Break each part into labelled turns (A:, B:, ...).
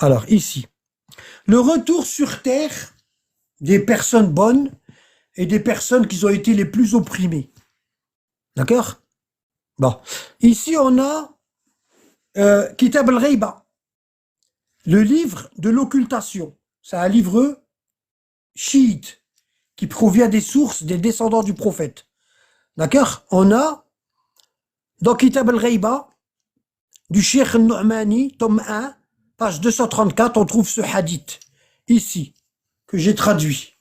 A: Alors, ici, le retour sur terre des personnes bonnes et des personnes qui ont été les plus opprimées. D'accord? Bon. Ici, on a Kitab al-Ghaiba, le livre de l'occultation. C'est un livre chiite qui provient des sources des descendants du prophète. D'accord? On a, dans Kitab al-Ghaiba, du Cheikh al-Nu'mani, tome 1, page 234, on trouve ce hadith, ici, que j'ai traduit.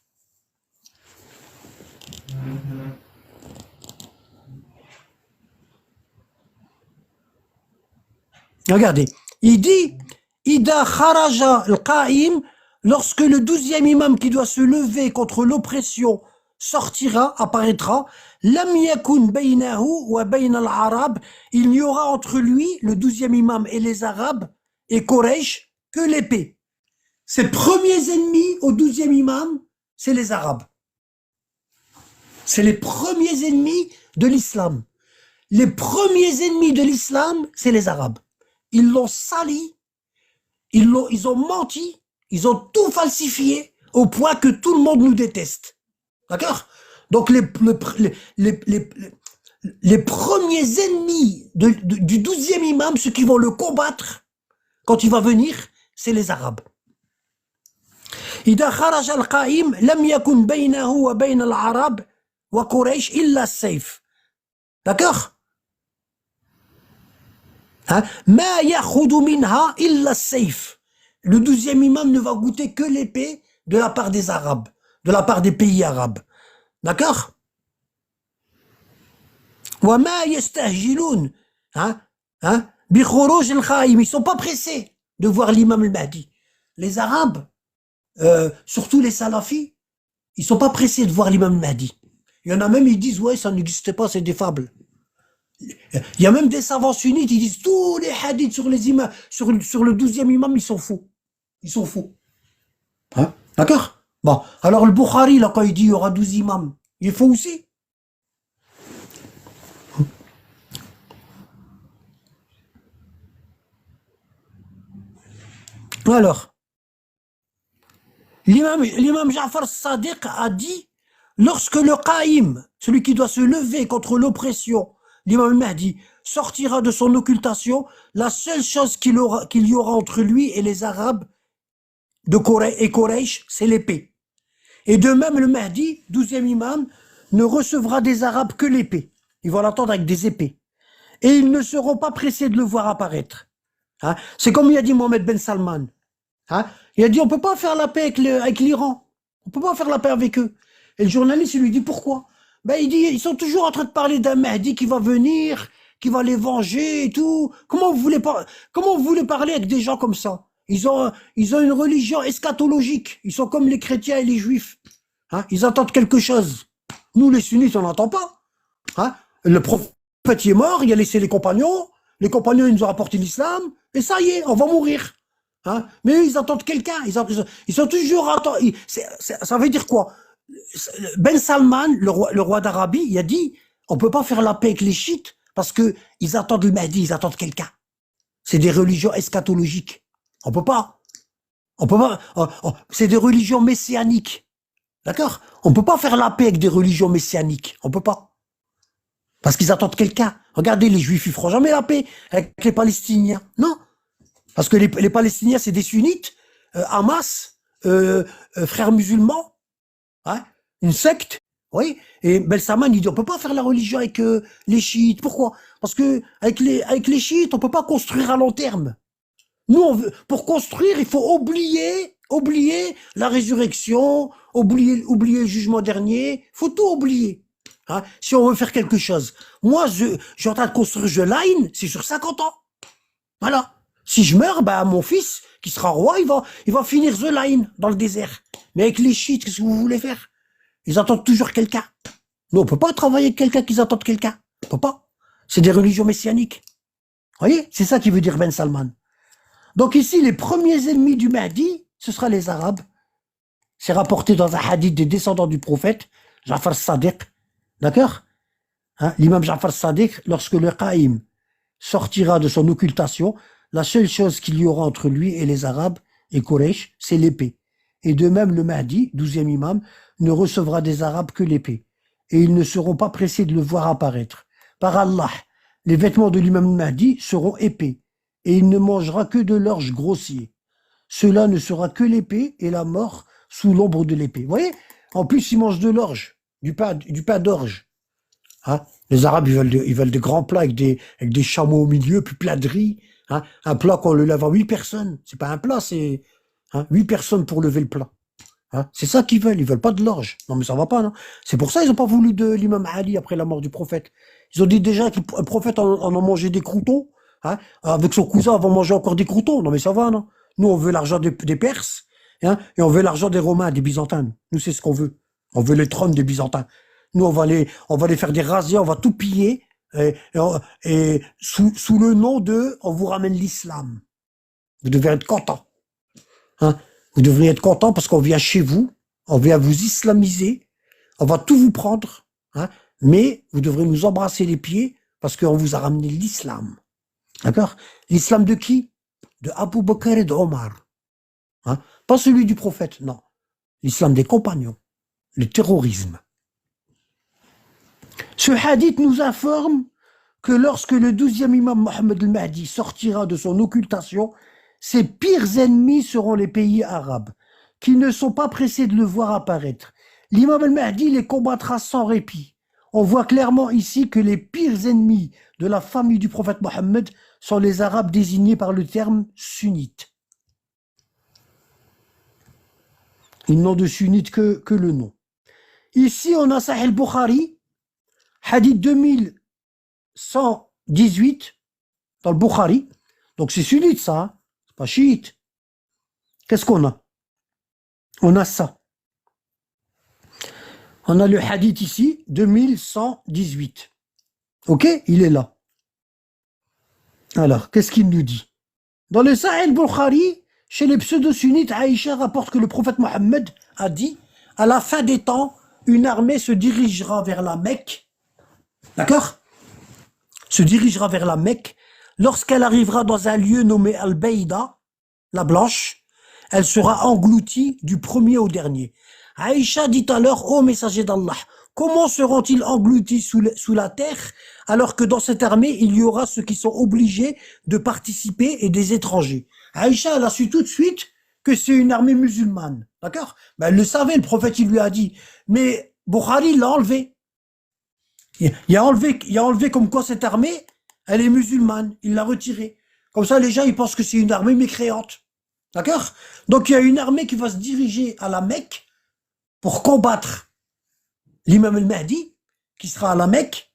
A: Regardez, il dit, Ida kharaja al-qa'im, lorsque le 12e imam qui doit se lever contre l'oppression sortira, apparaîtra, lam yakun baynahu wa bayna al-arab, il n'y aura entre lui, le 12e imam et les arabes, et Quraysh, que l'épée. Ses premiers ennemis au 12e imam, c'est les arabes. C'est les premiers ennemis de l'islam. Les premiers ennemis de l'islam, c'est les arabes. Ils l'ont sali, ils ont menti, ils ont tout falsifié au point que tout le monde nous déteste. D'accord? Donc les premiers ennemis du 12e imam, ceux qui vont le combattre quand il va venir, c'est les arabes. إذا خرج القائم لم يكن بينه وبين العرب وقريش إلا السيف. D'accord? ما يأخذ منها إلا السيف. Le 12e imam ne va goûter que l'épée de la part des arabes, de la part des pays arabes. D'accord? وما يستعجلون بخروج القائم. Ils sont pas pressés de voir l'imam al-Mahdi. Les arabes, surtout les salafis, ils sont pas pressés de voir l'imam al-Mahdi. Il y en a même, ils disent, ouais, ça n'existe pas, c'est des fables. Il y a même des savants sunnites, ils disent, tous les hadiths sur les imams, sur le 12e imam, ils sont faux. Ils sont faux. Hein? D'accord? Bon, alors le Bukhari, là, quand il dit, il y aura 12 imams, il est faux aussi. Alors, l'imam Ja'far Sadiq a dit, lorsque le Qaïm, celui qui doit se lever contre l'oppression, l'imam Mahdi, sortira de son occultation, la seule chose qu'il y aura entre lui et les Arabes et Quraysh, c'est l'épée. Et de même, le Mahdi, 12e imam, ne recevra des Arabes que l'épée. Ils vont l'attendre avec des épées. Et ils ne seront pas pressés de le voir apparaître. Hein? C'est comme il a dit Mohamed Ben Salman. Hein? Il a dit, on ne peut pas faire la paix avec l'Iran. On ne peut pas faire la paix avec eux. Et le journaliste, il lui dit, pourquoi? Ben, il dit, ils sont toujours en train de parler d'un Mahdi qui va venir, qui va les venger et tout. Comment vous voulez parler avec des gens comme ça? Ils ont une religion eschatologique. Ils sont comme les chrétiens et les juifs. Hein? Ils attendent quelque chose. Nous, les sunnites, on n'entend pas. Hein? Le prophète est mort, il a laissé les compagnons. Les compagnons, ils nous ont apporté l'islam. Et ça y est, on va mourir. Hein? Mais eux, ils attendent quelqu'un. Ils sont toujours attendus. Ça veut dire quoi? Ben Salman, le roi d'Arabie, il a dit, on peut pas faire la paix avec les chiites parce que ils attendent le Mahdi, ils attendent quelqu'un. C'est des religions eschatologiques. On peut pas. C'est des religions messianiques. D'accord? On peut pas faire la paix avec des religions messianiques. On peut pas. Parce qu'ils attendent quelqu'un. Regardez, les Juifs, ils feront jamais la paix avec les Palestiniens. Non. Parce que les Palestiniens, c'est des sunnites, Hamas, frères musulmans, hein, une secte, oui. Et Ben Salman, il dit, on peut pas faire la religion avec les chiites. Pourquoi? Parce que avec les chiites, on peut pas construire à long terme. Nous, pour construire, il faut oublier la résurrection, oublier le jugement dernier. Il faut tout oublier. Hein, si on veut faire quelque chose. Moi, je suis en train de construire The Line, c'est sur 50 ans. Voilà. Si je meurs, bah, mon fils, qui sera roi, il va finir The Line dans le désert. Mais avec les chiites, qu'est-ce que vous voulez faire? Ils attendent toujours quelqu'un. Nous, on peut pas travailler avec quelqu'un qu'ils attendent quelqu'un. On peut pas. C'est des religions messianiques. Vous voyez? C'est ça qui veut dire Ben Salman. Donc ici, les premiers ennemis du Mahdi, ce sera les Arabes. C'est rapporté dans un hadith des descendants du prophète, Ja'far Sadiq. D'accord? Hein? L'imam Ja'far Sadiq, lorsque le Qaïm sortira de son occultation, la seule chose qu'il y aura entre lui et les Arabes, et Quraysh, c'est l'épée. Et de même, le Mahdi, 12e imam, ne recevra des Arabes que l'épée. Et ils ne seront pas pressés de le voir apparaître. Par Allah, les vêtements de l'imam Mahdi seront épais, et il ne mangera que de l'orge grossier. Cela ne sera que l'épée et la mort sous l'ombre de l'épée. Vous voyez? En plus, il mange de l'orge, du pain d'orge. Hein? Les Arabes, ils veulent de grands plats avec des chameaux au milieu, puis plein de riz. Hein? Un plat qu'on le lève à 8 personnes. C'est pas un plat, c'est 8 personnes pour lever le plat. Hein? C'est ça qu'ils veulent. Ils veulent pas de l'orge. Non, mais ça va pas, non? C'est pour ça qu'ils ont pas voulu de l'imam Ali après la mort du prophète. Ils ont dit déjà qu'un prophète en a mangé des croutons. Hein? Avec son cousin, on va manger encore des croutons. Non, mais ça va, non? Nous, on veut l'argent des Perses. Hein? Et on veut l'argent des Romains, des Byzantins. Nous, c'est ce qu'on veut. On veut les trônes des Byzantins. Nous, on va les faire des razzias, on va tout piller, et sous le nom de, on vous ramène l'islam. Vous devez être content. Hein? Vous devriez être content parce qu'on vient chez vous, on vient vous islamiser, on va tout vous prendre, hein? Mais vous devrez nous embrasser les pieds parce qu'on vous a ramené l'islam. D'accord? L'islam de qui? De Abu Bakr et de Omar. Hein? Pas celui du prophète, non. L'islam des compagnons. Le terrorisme. Ce hadith nous informe que lorsque le 12e imam Mohammed al-Mahdi sortira de son occultation, ses pires ennemis seront les pays arabes, qui ne sont pas pressés de le voir apparaître. L'imam al-Mahdi les combattra sans répit. On voit clairement ici que les pires ennemis de la famille du prophète Mohammed sont les Arabes désignés par le terme sunnite. Ils n'ont de sunnite que le nom. Ici, on a Sahih al-Bukhari, hadith 2118, dans le Bukhari. Donc c'est sunnite ça, hein? C'est pas chiite. Qu'est-ce qu'on a? On a ça. On a le hadith ici, 2118. Ok? Il est là. Alors, qu'est-ce qu'il nous dit? Dans le Sahih al-Bukhari, chez les pseudo-sunnites, Aïcha rapporte que le prophète Mohammed a dit, à la fin des temps, une armée se dirigera vers la Mecque. D'accord? Se dirigera vers la Mecque. Lorsqu'elle arrivera dans un lieu nommé Al-Baïda, la blanche, elle sera engloutie du premier au dernier. Aïcha dit alors, ô messager d'Allah, comment seront-ils engloutis sous la terre alors que dans cette armée, il y aura ceux qui sont obligés de participer et des étrangers? Aïcha, elle a su tout de suite que c'est une armée musulmane. D'accord? Ben, elle le savait, le prophète, il lui a dit. Mais Bukhari l'a enlevé. Il a enlevé comme quoi cette armée, elle est musulmane. Il l'a retirée. Comme ça, les gens, ils pensent que c'est une armée mécréante. D'accord? Donc, il y a une armée qui va se diriger à la Mecque pour combattre l'imam al-Mahdi, qui sera à la Mecque,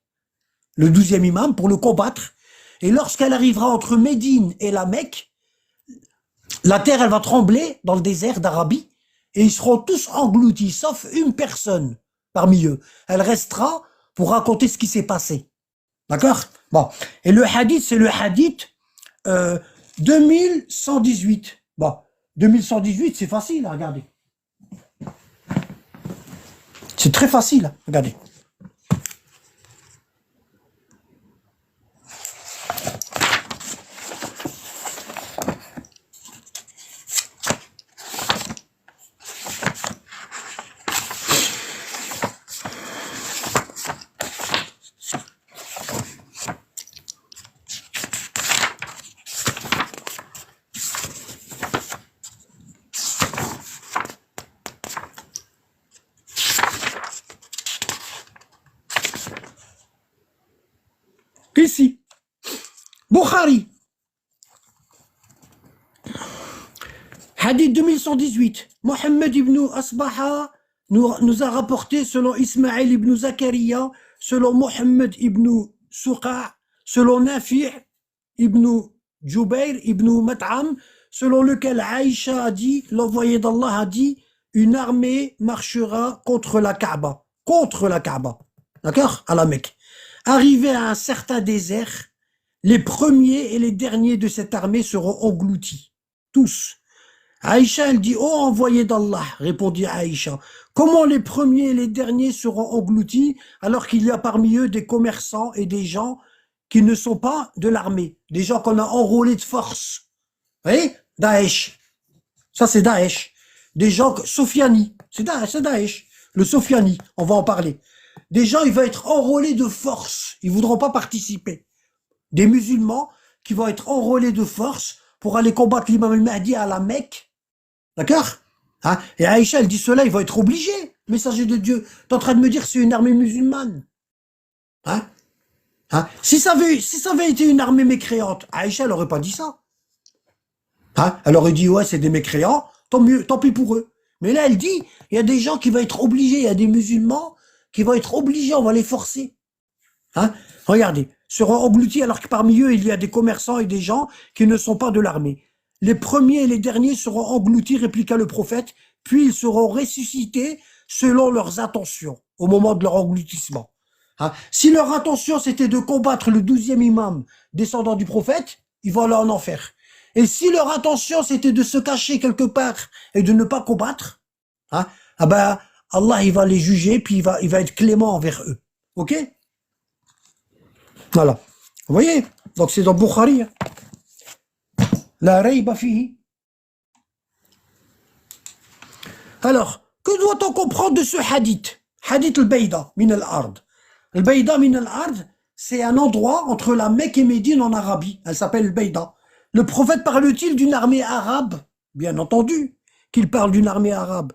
A: le 12e imam, pour le combattre. Et lorsqu'elle arrivera entre Médine et la Mecque, la terre, elle va trembler dans le désert d'Arabie, et ils seront tous engloutis, sauf une personne parmi eux. Elle restera pour raconter ce qui s'est passé. D'accord? Bon. Et le hadith, c'est le hadith 2118. Bon. 2118, c'est facile, regardez. C'est très facile, regardez. Ici, Bukhari, hadith 2118, Mohammed ibn Asbaha nous a rapporté selon Ismaël ibn Zakaria, selon Mohammed ibn Souqa, selon Nafi' ibn Jubair ibn Mat'am, selon lequel Aïcha a dit, l'envoyé d'Allah a dit, une armée marchera contre la Kaaba, d'accord, à la Mecque. Arrivé à un certain désert, les premiers et les derniers de cette armée seront engloutis. Tous. Aïcha, elle dit, oh envoyé d'Allah, répondit Aïcha, comment les premiers et les derniers seront engloutis alors qu'il y a parmi eux des commerçants et des gens qui ne sont pas de l'armée, des gens qu'on a enrôlés de force. Vous voyez? Daesh. Ça, c'est Daesh. Des gens, Sofiani. C'est Daesh. Le Sofiani. On va en parler. Des gens, ils vont être enrôlés de force. Ils voudront pas participer. Des musulmans qui vont être enrôlés de force pour aller combattre l'imam al-Mahdi à la Mecque. D'accord? Hein? Et Aïcha, elle dit cela, ils vont être obligés. Messager de Dieu. T'es en train de me dire que c'est une armée musulmane. Hein? Hein? Si ça avait été une armée mécréante, Aïcha, elle aurait pas dit ça. Hein? Elle aurait dit, ouais, c'est des mécréants, tant mieux, tant pis pour eux. Mais là, elle dit, il y a des gens qui vont être obligés, il y a des musulmans qui vont être obligés, on va les forcer. Hein? Regardez, seront engloutis alors que parmi eux, il y a des commerçants et des gens qui ne sont pas de l'armée. Les premiers et les derniers seront engloutis, répliqua le prophète, puis ils seront ressuscités selon leurs intentions, au moment de leur engloutissement. Hein? Si leur intention c'était de combattre le 12e imam descendant du prophète, ils vont aller en enfer. Et si leur intention c'était de se cacher quelque part et de ne pas combattre, hein, ah ben Allah il va les juger puis il va être clément envers eux. Ok? Voilà. Vous voyez? Donc c'est dans Bukhari. La rayba fihi. Alors, que doit-on comprendre de ce hadith? Hadith al-Bayda min al-Ard. Al-Bayda min al-Ard, c'est un endroit entre la Mecque et Médine en Arabie. Elle s'appelle al-Bayda. Le prophète parle-t-il d'une armée arabe? Bien entendu qu'il parle d'une armée arabe.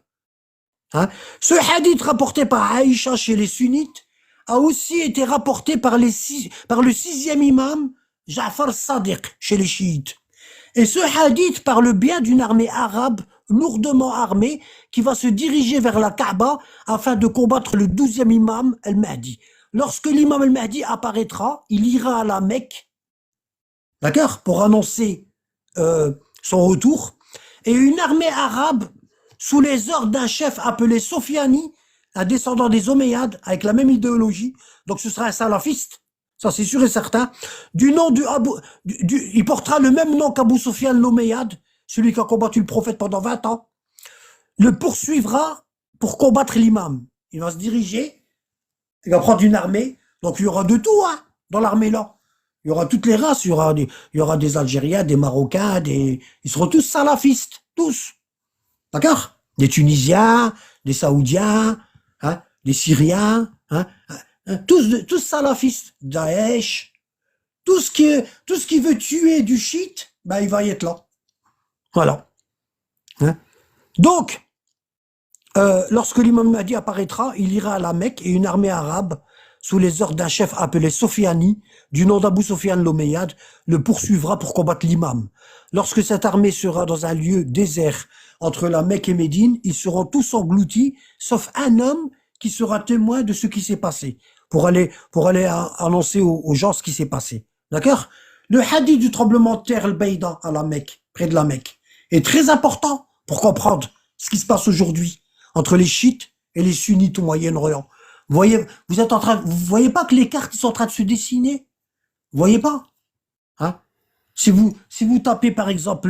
A: Hein? Ce hadith rapporté par Aïcha chez les sunnites a aussi été rapporté par le 6e imam Ja'far Sadiq chez les chiites. Et ce hadith parle bien d'une armée arabe lourdement armée qui va se diriger vers la Kaaba afin de combattre le 12e imam al-Mahdi. Lorsque l'imam al-Mahdi apparaîtra, il ira à la Mecque, d'accord, pour annoncer son retour. Et une armée arabe, sous les ordres d'un chef appelé Sofiani, un descendant des Omeyyades, avec la même idéologie, donc ce sera un salafiste, ça c'est sûr et certain, il portera le même nom qu'Abu Sufyan l'Omeyyade, celui qui a combattu le prophète pendant 20 ans, le poursuivra pour combattre l'imam. Il va se diriger, il va prendre une armée, donc il y aura de tout hein, dans l'armée là. Il y aura toutes les races, il y aura des Algériens, des Marocains, ils seront tous salafistes, tous. D'accord? Des Tunisiens, des Saoudiens, hein, des Syriens, hein, tous salafistes, Daesh, tout ce qui veut tuer du chiite, ben il va y être là. Voilà. Hein? Donc, lorsque l'imam Mahdi apparaîtra, il ira à la Mecque et une armée arabe, sous les ordres d'un chef appelé Sofiani, du nom d'Abu Sufyan l'Omeyyade, le poursuivra pour combattre l'imam. Lorsque cette armée sera dans un lieu désert entre la Mecque et Médine, ils seront tous engloutis, sauf un homme qui sera témoin de ce qui s'est passé, pour aller annoncer aux gens ce qui s'est passé. D'accord? Le hadith du tremblement de terre, al-Bayda, à la Mecque, près de la Mecque, est très important pour comprendre ce qui se passe aujourd'hui entre les chiites et les sunnites au Moyen-Orient. Vous voyez, vous voyez pas que les cartes sont en train de se dessiner? Vous voyez pas? Hein? Si vous tapez par exemple,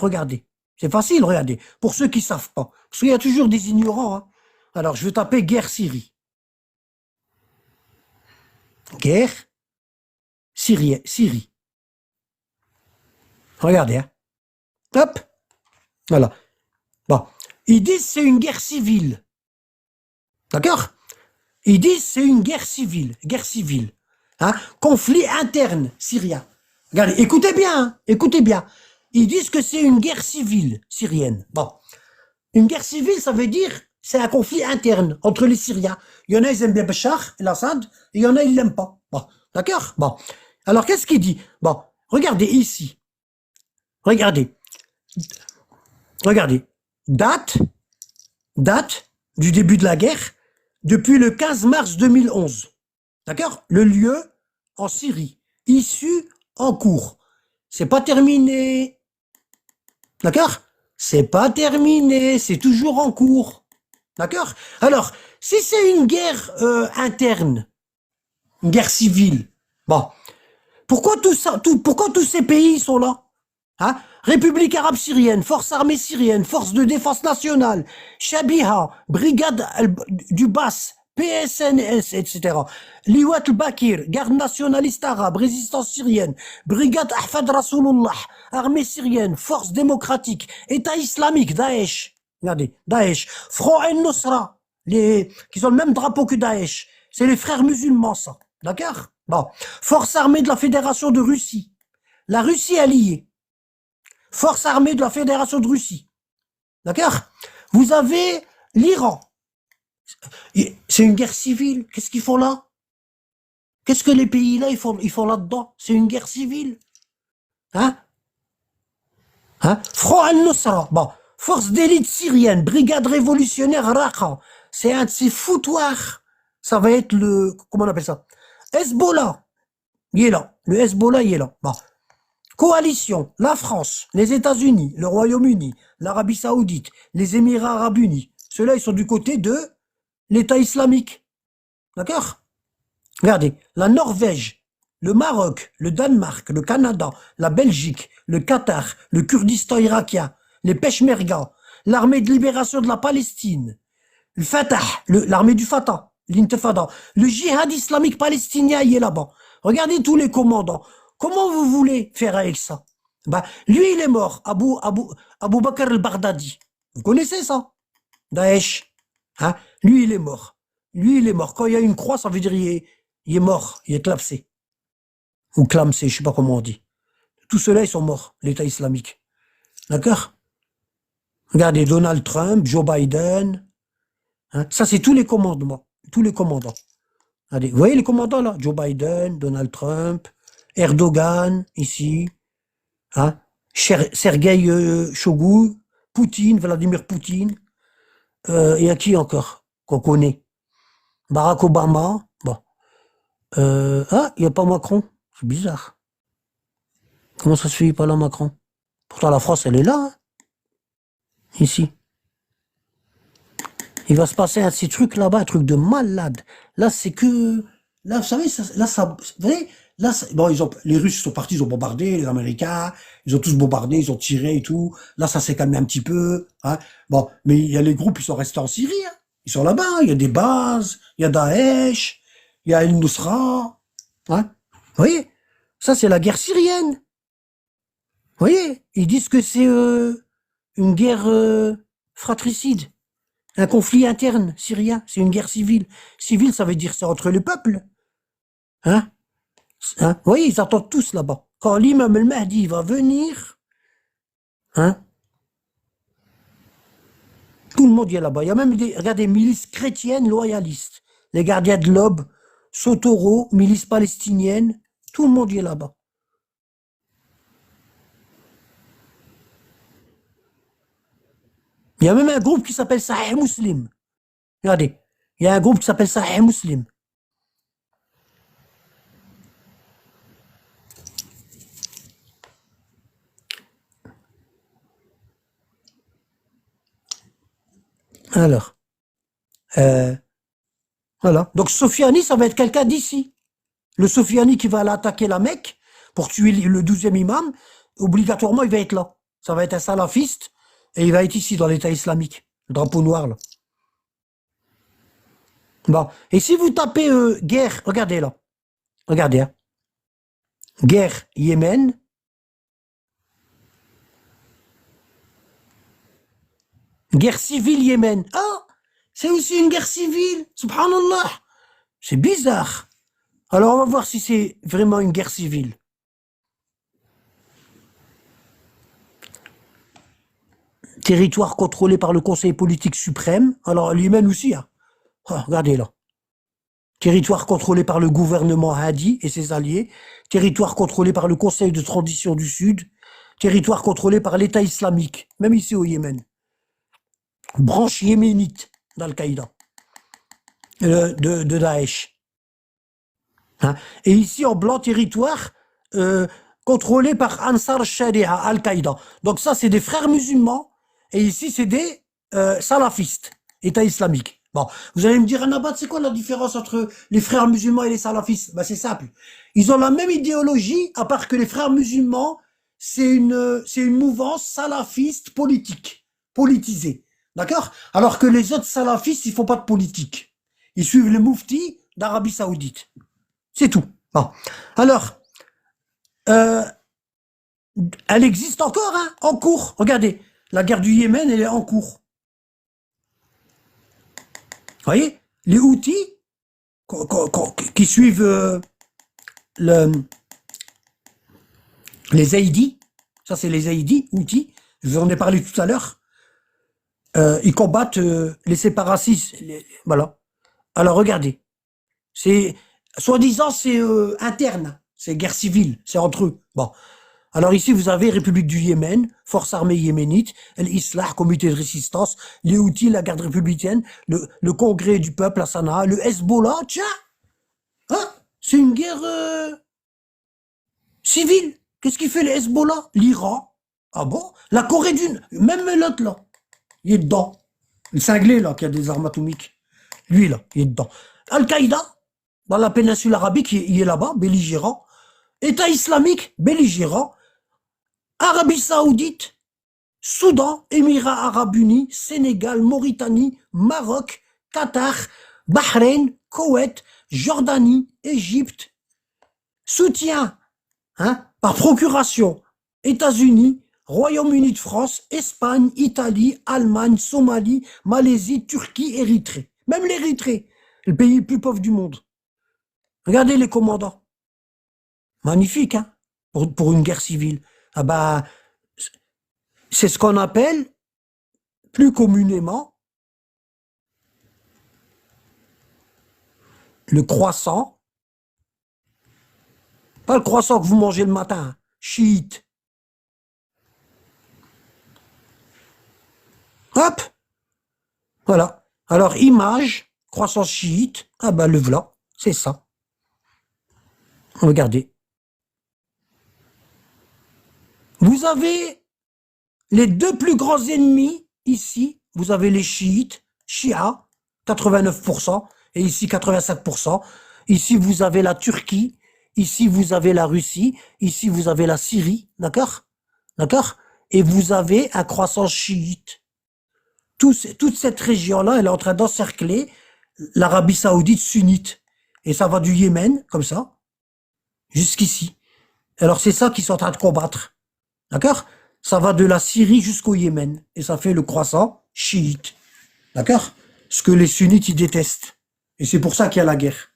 A: regardez, c'est facile, regardez, pour ceux qui savent pas, parce qu'il y a toujours des ignorants, hein. Alors je vais taper guerre Syrie. Guerre Syrie. Regardez, hein. Hop. Voilà. Bon. Ils disent c'est une guerre civile. D'accord? Ils disent c'est une guerre civile. Hein? Conflit interne syrien. Regardez, écoutez bien, hein, écoutez bien. Ils disent que c'est une guerre civile syrienne. Bon. Une guerre civile, ça veut dire c'est un conflit interne entre les Syriens. Il y en a, ils aiment bien Bachar el-Assad, et il y en a, ils l'aiment pas. Bon. D'accord? Bon. Alors, qu'est-ce qu'il dit? Bon. Regardez ici. Regardez. Date du début de la guerre depuis le 15 mars 2011. D'accord? Le lieu en Syrie. Issue en cours. C'est pas terminé. D'accord? C'est pas terminé, c'est toujours en cours. D'accord? Alors, si c'est une guerre interne, une guerre civile, bon, pourquoi tous ces pays sont là? Hein? République arabe syrienne, force armée syrienne, force de défense nationale, Shabiha, brigade du Bas, PSNS, etc. Liwat al-Bakir, garde nationaliste arabe, résistance syrienne, brigade Ahfad Rasulullah, armée syrienne, force démocratique, État islamique, Daesh. Regardez, Daesh. Front al-Nusra, qui ont le même drapeau que Daesh. C'est les frères musulmans, ça. D'accord? Bon. Force armée de la Fédération de Russie. La Russie alliée. Force armée de la Fédération de Russie. D'accord? Vous avez l'Iran. C'est une guerre civile. Qu'est-ce qu'ils font là? Qu'est-ce que les pays là, ils font là-dedans? C'est une guerre civile. Hein? Hein? Front al-Nusra. Bon. Force d'élite syrienne. Brigade révolutionnaire Raqqa. C'est un de ces foutoirs. Ça va être le... Comment on appelle ça? Hezbollah. Il est là. Le Hezbollah, il est là. Bon. Coalition. La France, les États-Unis, le Royaume-Uni, l'Arabie Saoudite, les Émirats Arabes Unis. Ceux-là, ils sont du côté de l'État islamique. D'accord? Regardez, la Norvège, le Maroc, le Danemark, le Canada, la Belgique, le Qatar, le Kurdistan irakien, les Peshmerga, l'armée de libération de la Palestine, le Fatah, l'armée du Fatah, l'Intifada, le djihad islamique palestinien, il est là-bas. Regardez tous les commandants. Comment vous voulez faire avec ça? Bah, lui, il est mort, Abu Bakr al-Baghdadi. Vous connaissez ça? Daesh. Hein? Lui, il est mort. Lui, il est mort. Quand il y a une croix, ça veut dire il est mort, il est clapsé. Ou clamsé, je sais pas comment on dit. Tous ceux-là, ils sont morts, l'État islamique. D'accord? Regardez, Donald Trump, Joe Biden. Hein? Ça, c'est tous les commandements. Tous les commandants. Regardez, vous voyez les commandants là? Joe Biden, Donald Trump, Erdogan, ici. Hein? Sergueï Shoigu, Poutine, Vladimir Poutine. Et à qui encore qu'on connaît? Barack Obama. Bon. Ah, il n'y a pas Macron. C'est bizarre. Comment ça se fait, il n'y a pas là Macron? Pourtant, la France, elle est là. Hein, ici. Il va se passer un de ces trucs là-bas, un truc de malade. Là, c'est que... Là, vous savez, vous voyez, là, bon, les Russes sont partis, ils ont bombardé, les Américains, ils ont tous bombardé, ils ont tiré et tout. Là, ça s'est calmé un petit peu. Hein. Bon, mais il y a les groupes, ils sont restés en Syrie. Hein. Ils sont là-bas, il y a des bases, il y a Daesh, il y a El-Nusra. Hein. Vous voyez, ça, c'est la guerre syrienne. Vous voyez, ils disent que c'est une guerre fratricide. Un conflit interne syrien, c'est une guerre civile. Civile, ça veut dire c'est entre les peuples. Hein? Hein? Vous voyez, ils attendent tous là-bas. Quand l'imam al-Mahdi va venir, hein? Tout le monde y est là-bas. Il y a même regardez, milices chrétiennes loyalistes. Les gardiens de l'aube, Sotoro, milices palestiniennes, tout le monde y est là-bas. Il y a même un groupe qui s'appelle Sahih Muslim. Regardez, il y a un groupe qui s'appelle Sahih Muslim. Alors, voilà. Donc Sofiani, ça va être quelqu'un d'ici. Le Sofiani qui va aller attaquer la Mecque pour tuer le 12e imam, obligatoirement, il va être là. Ça va être un salafiste et il va être ici dans l'État islamique. Le drapeau noir, là. Bon. Et si vous tapez guerre, regardez là. Regardez, hein. Guerre Yémen. Guerre civile Yémen. Ah, c'est aussi une guerre civile. Subhanallah. C'est bizarre. Alors on va voir si c'est vraiment une guerre civile. Territoire contrôlé par le Conseil politique suprême. Alors Yémen aussi, hein. Ah, regardez là. Territoire contrôlé par le gouvernement Hadi et ses alliés. Territoire contrôlé par le Conseil de transition du Sud. Territoire contrôlé par l'État islamique, même ici au Yémen. Branche yéménite d'Al-Qaïda, de Daesh. Hein. Et ici en blanc, territoire contrôlé par Ansar Sharia, Al-Qaïda. Donc ça, c'est des frères musulmans. Et ici, c'est des salafistes, État islamique. Bon, vous allez me dire, Anabat, c'est quoi la différence entre les frères musulmans et les salafistes? Ben, c'est simple. Ils ont la même idéologie, à part que les frères musulmans, c'est une mouvance salafiste politique, politisée. D'accord? Alors que les autres salafistes, ils font pas de politique. Ils suivent le Mufti d'Arabie Saoudite. C'est tout. Bon. Alors, euh, elle existe encore, hein, en cours. Regardez, la guerre du Yémen, elle est en cours. Vous voyez, les Houthis qui suivent le, les Zaïdis, ça c'est les Zaïdis, Houthis, je vous en ai parlé tout à l'heure, ils combattent les séparatistes. Voilà. Alors regardez, c'est soi-disant c'est interne, c'est guerre civile, c'est entre eux. Bon. Alors ici, vous avez République du Yémen, Force armée yéménite, l'Islah, Comité de résistance, les Houthis, la garde républicaine, le Congrès du peuple à Sanaa, le Hezbollah, tiens, hein, c'est une guerre civile. Qu'est-ce qu'il fait le Hezbollah? L'Iran. Ah bon? La Corée du Nord, même l'autre là, il est dedans. Le cinglé là, qui a des armes atomiques. Lui là, il est dedans. Al-Qaïda, dans la péninsule arabique, il est là-bas, belligérant. État islamique, belligérant. Arabie Saoudite, Soudan, Émirats Arabes Unis, Sénégal, Mauritanie, Maroc, Qatar, Bahreïn, Koweït, Jordanie, Égypte. Soutien, hein, par procuration, États-Unis, Royaume-Uni de France, Espagne, Italie, Allemagne, Somalie, Malaisie, Turquie, Érythrée. Même l'Érythrée, le pays le plus pauvre du monde. Regardez les commandants. Magnifique, hein, pour une guerre civile. Ah bah, c'est ce qu'on appelle, plus communément, le croissant. Pas le croissant que vous mangez le matin, hein, chiite. Hop, voilà. Alors, image, croissant chiite, ah bah le voilà, c'est ça. Regardez. Vous avez les deux plus grands ennemis ici. Vous avez les chiites, Shia, 89%, et ici 85%. Ici, vous avez la Turquie. Ici, vous avez la Russie. Ici, vous avez la Syrie. D'accord? D'accord? Et vous avez un croissant chiite. Toute cette région-là, elle est en train d'encercler l'Arabie Saoudite sunnite. Et ça va du Yémen, comme ça, jusqu'ici. Alors, c'est ça qu'ils sont en train de combattre. D'accord? Ça va de la Syrie jusqu'au Yémen. Et ça fait le croissant chiite. D'accord? Ce que les sunnites, ils détestent. Et c'est pour ça qu'il y a la guerre.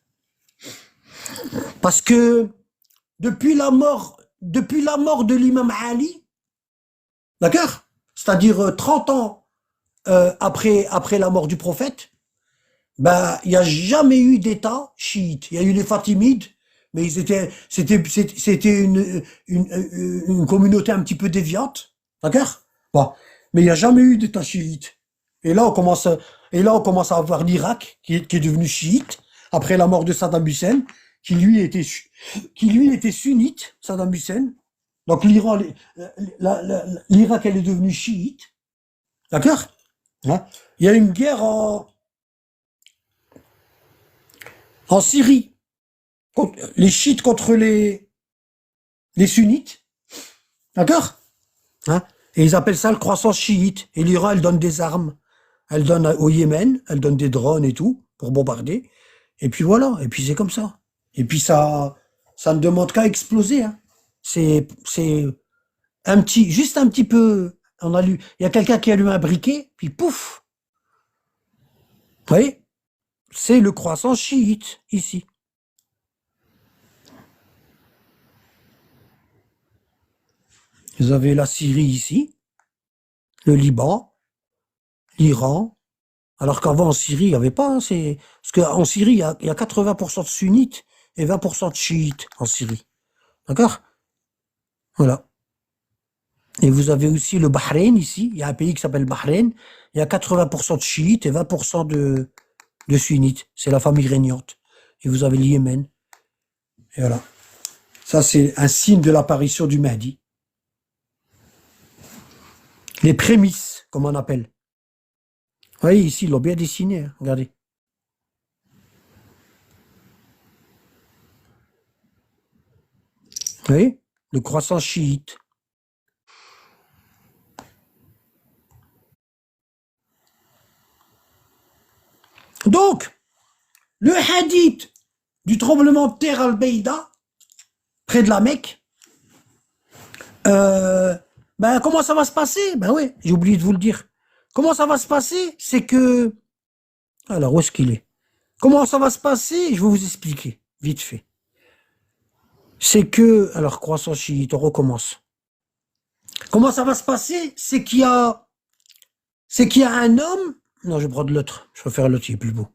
A: Parce que depuis la mort de l'imam Ali, d'accord? C'est-à-dire 30 ans après la mort du prophète, ben, il n'y a jamais eu d'État chiite. Il y a eu les Fatimides, mais c'était une communauté un petit peu déviante, d'accord? Bon, mais il n'y a jamais eu d'État chiite. Et là, on commence à avoir l'Irak qui est devenu chiite après la mort de Saddam Hussein, qui lui était sunnite, Saddam Hussein. Donc l'Irak, elle est devenue chiite, d'accord? Hein. Il y a une guerre en Syrie, les chiites contre les sunnites, d'accord? Hein? Et ils appellent ça le croissant chiite. Et l'Iran, elle donne des armes. Elle donne au Yémen, elle donne des drones et tout, pour bombarder. Et puis voilà, et puis c'est comme ça. Et puis ça ne demande qu'à exploser, hein. C'est juste un petit peu, il y a quelqu'un qui allume un briquet, puis pouf! Vous voyez? C'est le croissant chiite, ici. Vous avez la Syrie ici, le Liban, l'Iran, alors qu'avant en Syrie, il n'y avait pas, hein, parce qu'en Syrie, il y a 80% de sunnites et 20% de chiites en Syrie. D'accord? Voilà. Et vous avez aussi le Bahreïn ici, il y a un pays qui s'appelle Bahreïn, il y a 80% de chiites et 20% de sunnites. C'est la famille régnante. Et vous avez le Yémen. Et voilà. Ça, c'est un signe de l'apparition du Mahdi. Les prémices, comme on appelle. Vous voyez, ici, ils l'ont bien dessiné, hein, regardez. Vous voyez? Le croissant chiite. Donc, Le hadith du tremblement de terre al-Beïda, près de la Mecque, ben, comment ça va se passer? Ben oui, j'ai oublié de vous le dire. Comment ça va se passer? C'est que... Alors, où est-ce qu'il est? Comment ça va se passer? Je vais vous expliquer, vite fait. C'est que... Alors, croissant chiite, on recommence. Comment ça va se passer? C'est qu'il y a... C'est qu'il y a un homme... Non, je vais prendre l'autre. Je vais faire l'autre, il est plus beau.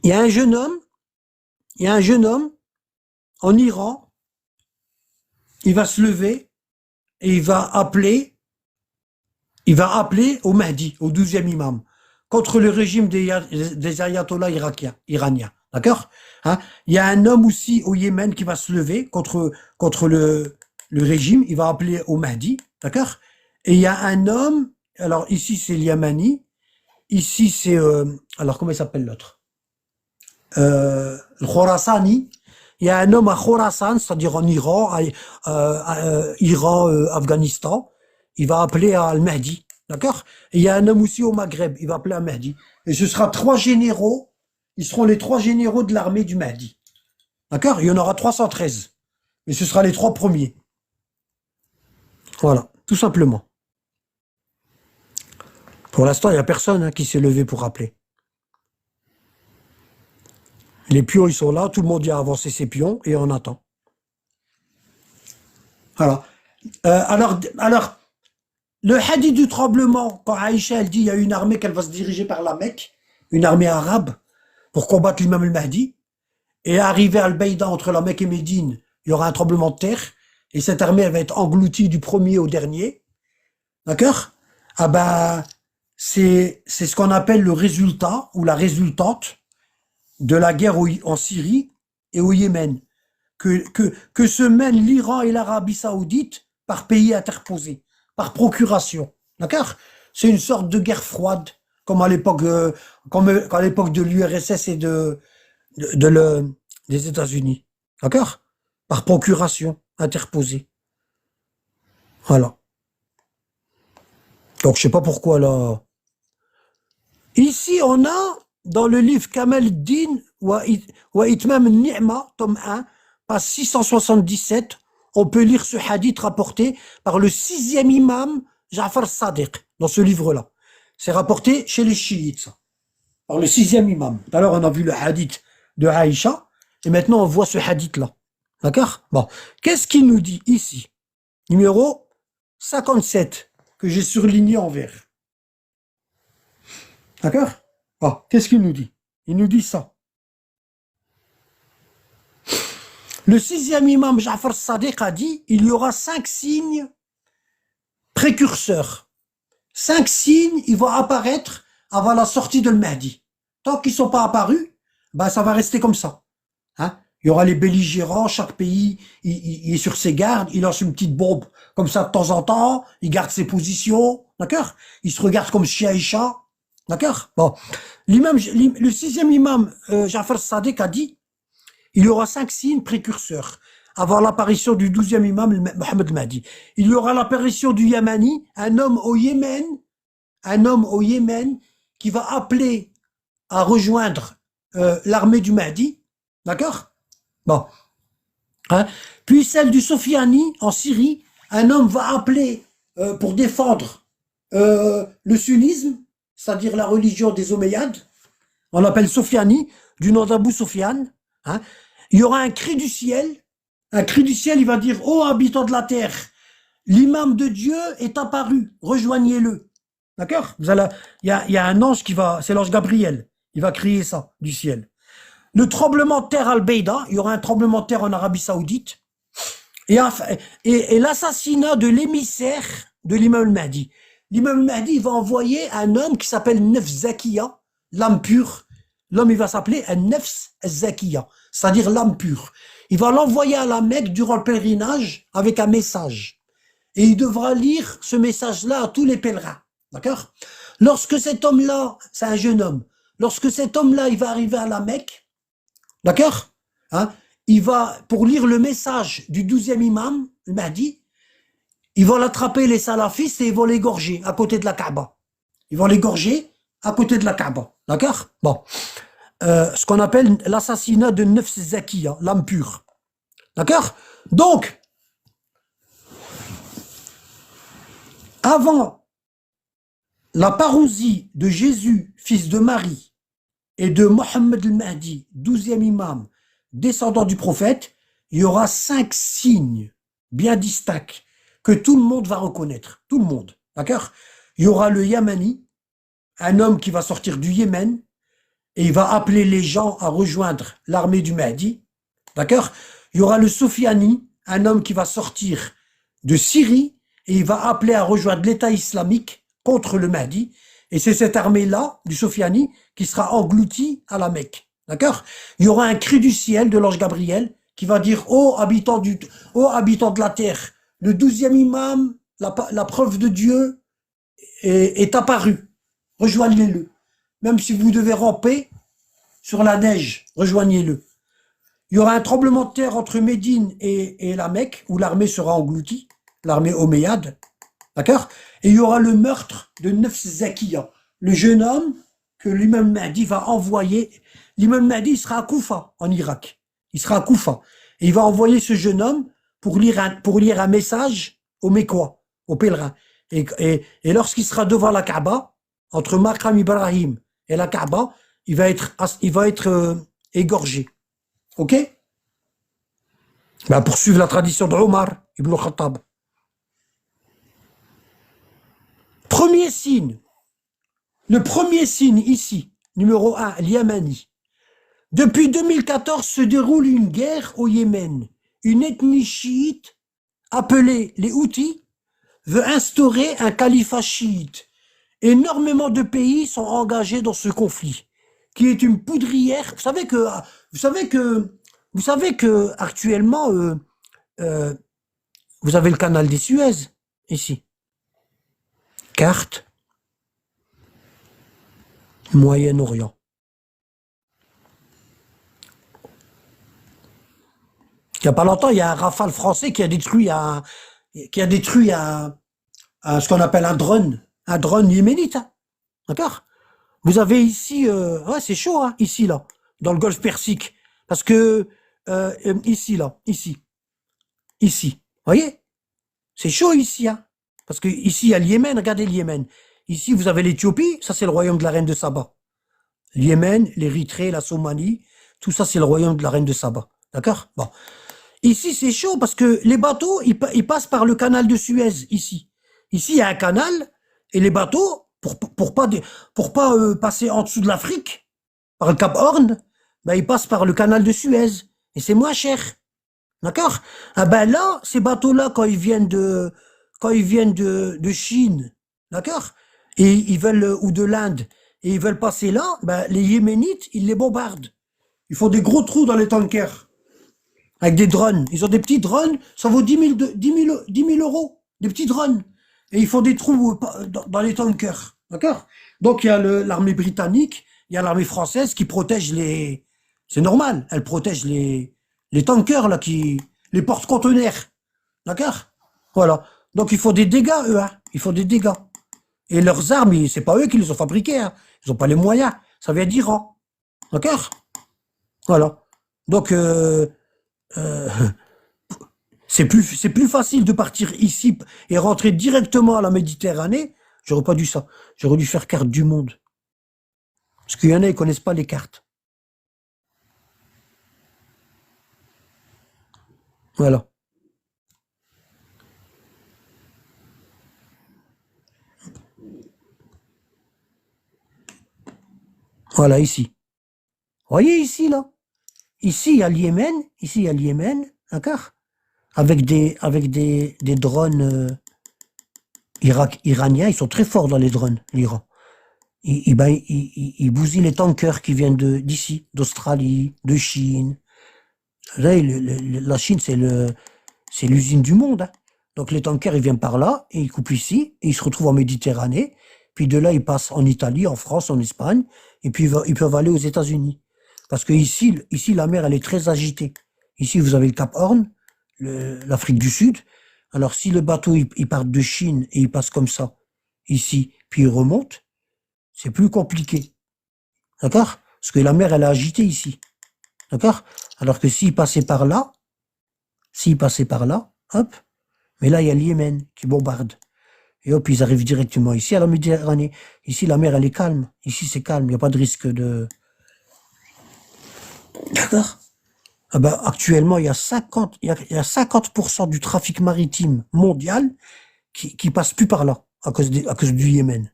A: Il y a un jeune homme... Il y a un jeune homme en Iran, il va se lever et il va appeler au Mahdi, au 12e imam, contre le régime des ayatollahs iraniens. D'accord, hein? Il y a un homme aussi au Yémen qui va se lever contre le régime, il va appeler au Mahdi. D'accord. Et il y a un homme, alors ici c'est l'Yamani, ici c'est... alors comment il s'appelle l'autre? Le Khorasani. Il y a un homme à Khorasan, c'est-à-dire en Iran, Iran, Afghanistan, il va appeler al-Mahdi, d'accord? Et il y a un homme aussi au Maghreb, il va appeler al-Mahdi. Et ce sera 3 généraux, ils seront les 3 généraux de l'armée du Mahdi. D'accord? Il y en aura 313. Mais ce sera les 3 premiers. Voilà, tout simplement. Pour l'instant, il n'y a personne qui s'est levé pour appeler. Les pions, ils sont là, tout le monde y a avancé ses pions, et on attend. Voilà. Alors, le hadith du tremblement, quand Aïcha, elle dit, il y a une armée qu'elle va se diriger par la Mecque, une armée arabe, pour combattre l'imam al-Mahdi, et arriver à Al-Beïda entre la Mecque et Médine, il y aura un tremblement de terre, et cette armée, elle va être engloutie du premier au dernier. D'accord? Ah ben, c'est ce qu'on appelle le résultat, ou la résultante, de la guerre en Syrie et au Yémen, que se mènent l'Iran et l'Arabie Saoudite par pays interposés, par procuration. D'accord? C'est une sorte de guerre froide, comme à l'époque de l'URSS et des États-Unis. D'accord? Par procuration interposée. Voilà. Donc je sais pas pourquoi là. Ici on a dans le livre Kamal al-Din wa Itmam al-Ni'ma, tome 1, page 677, on peut lire ce hadith rapporté par le 6e imam Ja'far Sadiq, dans ce livre-là. C'est rapporté chez les chiites, ça, par le 6e imam. Tout à l'heure, on a vu le hadith de Aïcha, et maintenant on voit ce hadith-là. D'accord? Bon. Qu'est-ce qu'il nous dit ici? Numéro 57, que j'ai surligné en vert. D'accord? Ah, qu'est-ce qu'il nous dit? Il nous dit ça. Le 6e imam Ja'far Sadiq a dit, il y aura 5 signes précurseurs. 5 signes, ils vont apparaître avant la sortie de Mahdi. Tant qu'ils ne sont pas apparus, ben ça va rester comme ça. Hein? Il y aura les belligérants, chaque pays, il est sur ses gardes, il lance une petite bombe comme ça de temps en temps, il garde ses positions, d'accord? Il se regarde comme chien et chat, d'accord? Bon, le 6e imam Ja'far Sadiq a dit, il y aura 5 signes précurseurs avant l'apparition du 12e imam Mohammed Mahdi. Il y aura l'apparition du Yamani, un homme au Yémen qui va appeler à rejoindre l'armée du Mahdi, d'accord? Bon. Hein? Puis celle du Sofiani en Syrie, un homme va appeler pour défendre le sunnisme, c'est-à-dire la religion des Omeyyades. On l'appelle Sofiani, du nom d'Abu Sufyan. Hein? Il y aura un cri du ciel. Un cri du ciel, il va dire, ô habitants de la terre, l'imam de Dieu est apparu, rejoignez-le. D'accord? Il y a un ange c'est l'ange Gabriel, il va crier ça du ciel. Le tremblement de terre al-Beïda, il y aura un tremblement de terre en Arabie Saoudite, et l'assassinat de l'émissaire de l'imam al-Mahdi. L'imam al-Mahdi, il va envoyer un homme qui s'appelle Nefs Zakiya, l'âme pure. L'homme, il va s'appeler un Nefs Zakiya, c'est-à-dire l'âme pure. Il va l'envoyer à la Mecque durant le pèlerinage avec un message. Et il devra lire ce message-là à tous les pèlerins. D'accord? Lorsque cet homme-là, c'est un jeune homme, lorsque cet homme-là, il va arriver à la Mecque, d'accord? Hein? Il va, pour lire le message du 12e imam, il m'a dit, ils vont l'attraper les salafistes et ils vont l'égorger à côté de la Kaaba. Ils vont l'égorger à côté de la Kaaba. D'accord? Bon. Ce qu'on appelle l'assassinat de Nefs Zakiya, l'âme pure. D'accord? Donc, avant la parousie de Jésus, fils de Marie, et de Mohammed al-Mahdi, 12e imam, descendant du prophète, il y aura 5 signes bien distincts que tout le monde va reconnaître. Tout le monde. D'accord? Il y aura le Yamani, un homme qui va sortir du Yémen, et il va appeler les gens à rejoindre l'armée du Mahdi. D'accord? Il y aura le Soufiani, un homme qui va sortir de Syrie, et il va appeler à rejoindre l'État islamique contre le Mahdi. Et c'est cette armée-là, du Soufiani, qui sera engloutie à la Mecque. D'accord? Il y aura un cri du ciel de l'ange Gabriel qui va dire, ô habitants de la terre, le 12e imam, la preuve de Dieu est apparu. Rejoignez-le. Même si vous devez ramper sur la neige, rejoignez-le. Il y aura un tremblement de terre entre Médine et la Mecque, où l'armée sera engloutie, l'armée omeyyade. D'accord? Et il y aura le meurtre de Nefs Zakiya, le jeune homme que l'imam Mahdi va envoyer. L'imam Mahdi, il sera à Koufa, en Irak. Il sera à Koufa. Et il va envoyer ce jeune homme pour lire un message aux Mécois, aux pèlerins. Et lorsqu'il sera devant la Kaaba, entre Maqam Ibrahim et la Kaaba, il va être égorgé. Ok? Ben, pour suivre la tradition de Omar ibn Khattab. Premier signe. Le premier signe ici, numéro 1, l'Yamani. Depuis 2014 se déroule une guerre au Yémen. Une ethnie chiite, appelée les Houthis, veut instaurer un califat chiite. Énormément de pays sont engagés dans ce conflit, qui est une poudrière. Vous savez que actuellement, vous avez le canal des Suez, ici. Carte. Moyen-Orient. Il n'y a pas longtemps, il y a un Rafale français qui a détruit ce qu'on appelle un drone yéménite. Hein. D'accord? Vous avez ici, ouais, c'est chaud, hein, ici, là, dans le Golfe Persique. Parce que, ici, voyez? C'est chaud ici, hein. Parce que ici, il y a le Yémen, regardez le Yémen. Ici, vous avez l'Éthiopie, ça c'est le royaume de la reine de Saba. Le Yémen, l'Érythrée, la Somalie, tout ça c'est le royaume de la reine de Saba. D'accord? Bon. Ici, c'est chaud parce que les bateaux, ils passent par le canal de Suez, ici. Ici, il y a un canal, et les bateaux, pour pas passer en dessous de l'Afrique, par le Cap Horn, ben, ils passent par le canal de Suez. Et c'est moins cher. D'accord? Ah ben là, ces bateaux-là, quand ils viennent de Chine, d'accord? Et ils veulent, ou de l'Inde, et ils veulent passer là, ben, les Yéménites, ils les bombardent. Ils font des gros trous dans les tankers. Avec des drones. Ils ont des petits drones, ça vaut 10 000 euros. Des petits drones. Et ils font des trous dans les tankers. D'accord? Donc il y a l'armée britannique, il y a l'armée française qui protège les... C'est normal, elle protège les tankers, là, les porte-conteneurs. D'accord? Voilà. Donc ils font des dégâts, eux, hein. Ils font des dégâts. Et leurs armes, c'est pas eux qui les ont fabriquées, hein. Ils ont pas les moyens. Ça vient d'Iran. D'accord? Voilà. Donc, c'est plus facile de partir ici et rentrer directement à la Méditerranée. J'aurais pas dû ça. J'aurais dû faire carte du monde. Parce qu'il y en a, ils connaissent pas les cartes. Voilà. Voilà, ici. Voyez ici, là. Ici, il y a le Yémen. Ici, il y a le Yémen. D'accord? Avec des drones iraniens. Ils sont très forts dans les drones, l'Iran. Ils bousillent les tankers qui viennent d'ici, d'Australie, de Chine. Là, la Chine, c'est l'usine du monde. Hein. Donc les tankers, ils viennent par là, et ils coupent ici, et ils se retrouvent en Méditerranée. Puis de là, ils passent en Italie, en France, en Espagne, et puis ils peuvent aller aux États-Unis. Parce que ici, la mer, elle est très agitée. Ici, vous avez le Cap Horn, l'Afrique du Sud. Alors, si le bateau, il part de Chine, et il passe comme ça, ici, puis il remonte, c'est plus compliqué. D'accord? Parce que la mer, elle est agitée ici. D'accord? Alors que s'il passait par là, hop, mais là, il y a le Yémen qui bombarde. Et hop, ils arrivent directement ici à la Méditerranée. Ici, la mer, elle est calme. Ici, c'est calme. Il n'y a pas de risque de... D'accord? Ah ben, actuellement, il y a 50% du trafic maritime mondial qui passe plus par là, à cause du Yémen.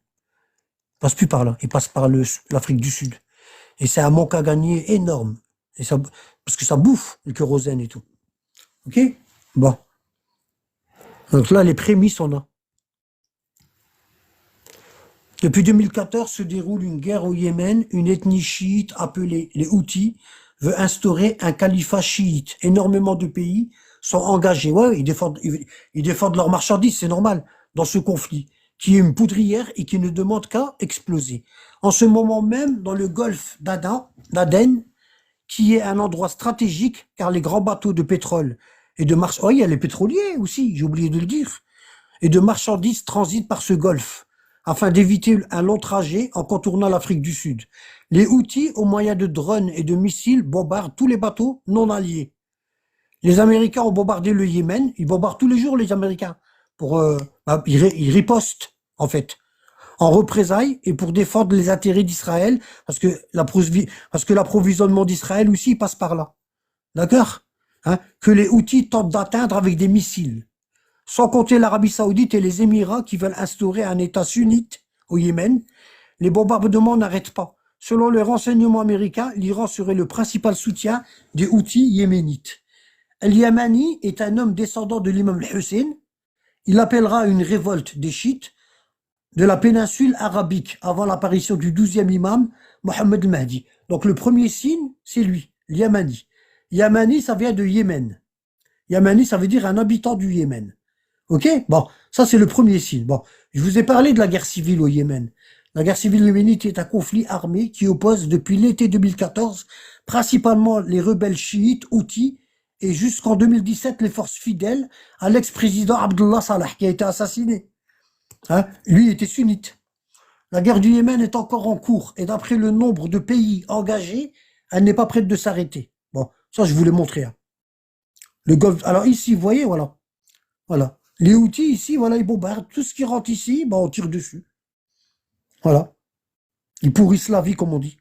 A: Il passe plus par là. Il passe par l'Afrique du Sud. Et c'est un manque à gagner énorme. Et ça, parce que ça bouffe le kérosène et tout. OK? Bon. Donc là, les prémices, on a. Depuis 2014 se déroule une guerre au Yémen. Une ethnie chiite appelée les Houthis veut instaurer un califat chiite. Énormément de pays sont engagés. Ouais, ils défendent leurs marchandises, c'est normal, dans ce conflit, qui est une poudrière et qui ne demande qu'à exploser. En ce moment même, dans le golfe d'Aden, qui est un endroit stratégique, car les grands bateaux de pétrole et de marchandises, oh, il y a les pétroliers aussi, j'ai oublié de le dire, et de marchandises transitent par ce golfe, afin d'éviter un long trajet en contournant l'Afrique du Sud. Les Houthis, au moyen de drones et de missiles, bombardent tous les bateaux non alliés. Les Américains ont bombardé le Yémen, ils bombardent tous les jours les Américains, ils ripostent, en fait, en représailles et pour défendre les intérêts d'Israël, parce que l'approvisionnement d'Israël aussi passe par là. D'accord? Hein? Que les Houthis tentent d'atteindre avec des missiles. Sans compter l'Arabie Saoudite et les Émirats qui veulent instaurer un État sunnite au Yémen, les bombardements n'arrêtent pas. Selon les renseignements américains, l'Iran serait le principal soutien des Houthis yéménites. El-Yamani est un homme descendant de l'imam Hussein. Il appellera une révolte des chiites de la péninsule arabique avant l'apparition du 12e imam, Mohammed al-Mahdi. Donc le premier signe, c'est lui, Yamani. Yamani, ça vient de Yémen. Yamani, ça veut dire un habitant du Yémen. Ok? Bon, ça c'est le premier signe. Bon, je vous ai parlé de la guerre civile au Yémen. La guerre civile yéménite est un conflit armé qui oppose depuis l'été 2014 principalement les rebelles chiites houthis et jusqu'en 2017 les forces fidèles à l'ex-président Abdullah Salah qui a été assassiné. Hein? Lui était sunnite. La guerre du Yémen est encore en cours et d'après le nombre de pays engagés, elle n'est pas prête de s'arrêter. Bon, ça je vous l'ai montré. Hein. Le golfe. Alors ici, vous voyez, voilà. Voilà. Les Houthis ici, voilà, ils bombardent. Tout ce qui rentre ici, bah, on tire dessus. Voilà. Ils pourrissent la vie, comme on dit.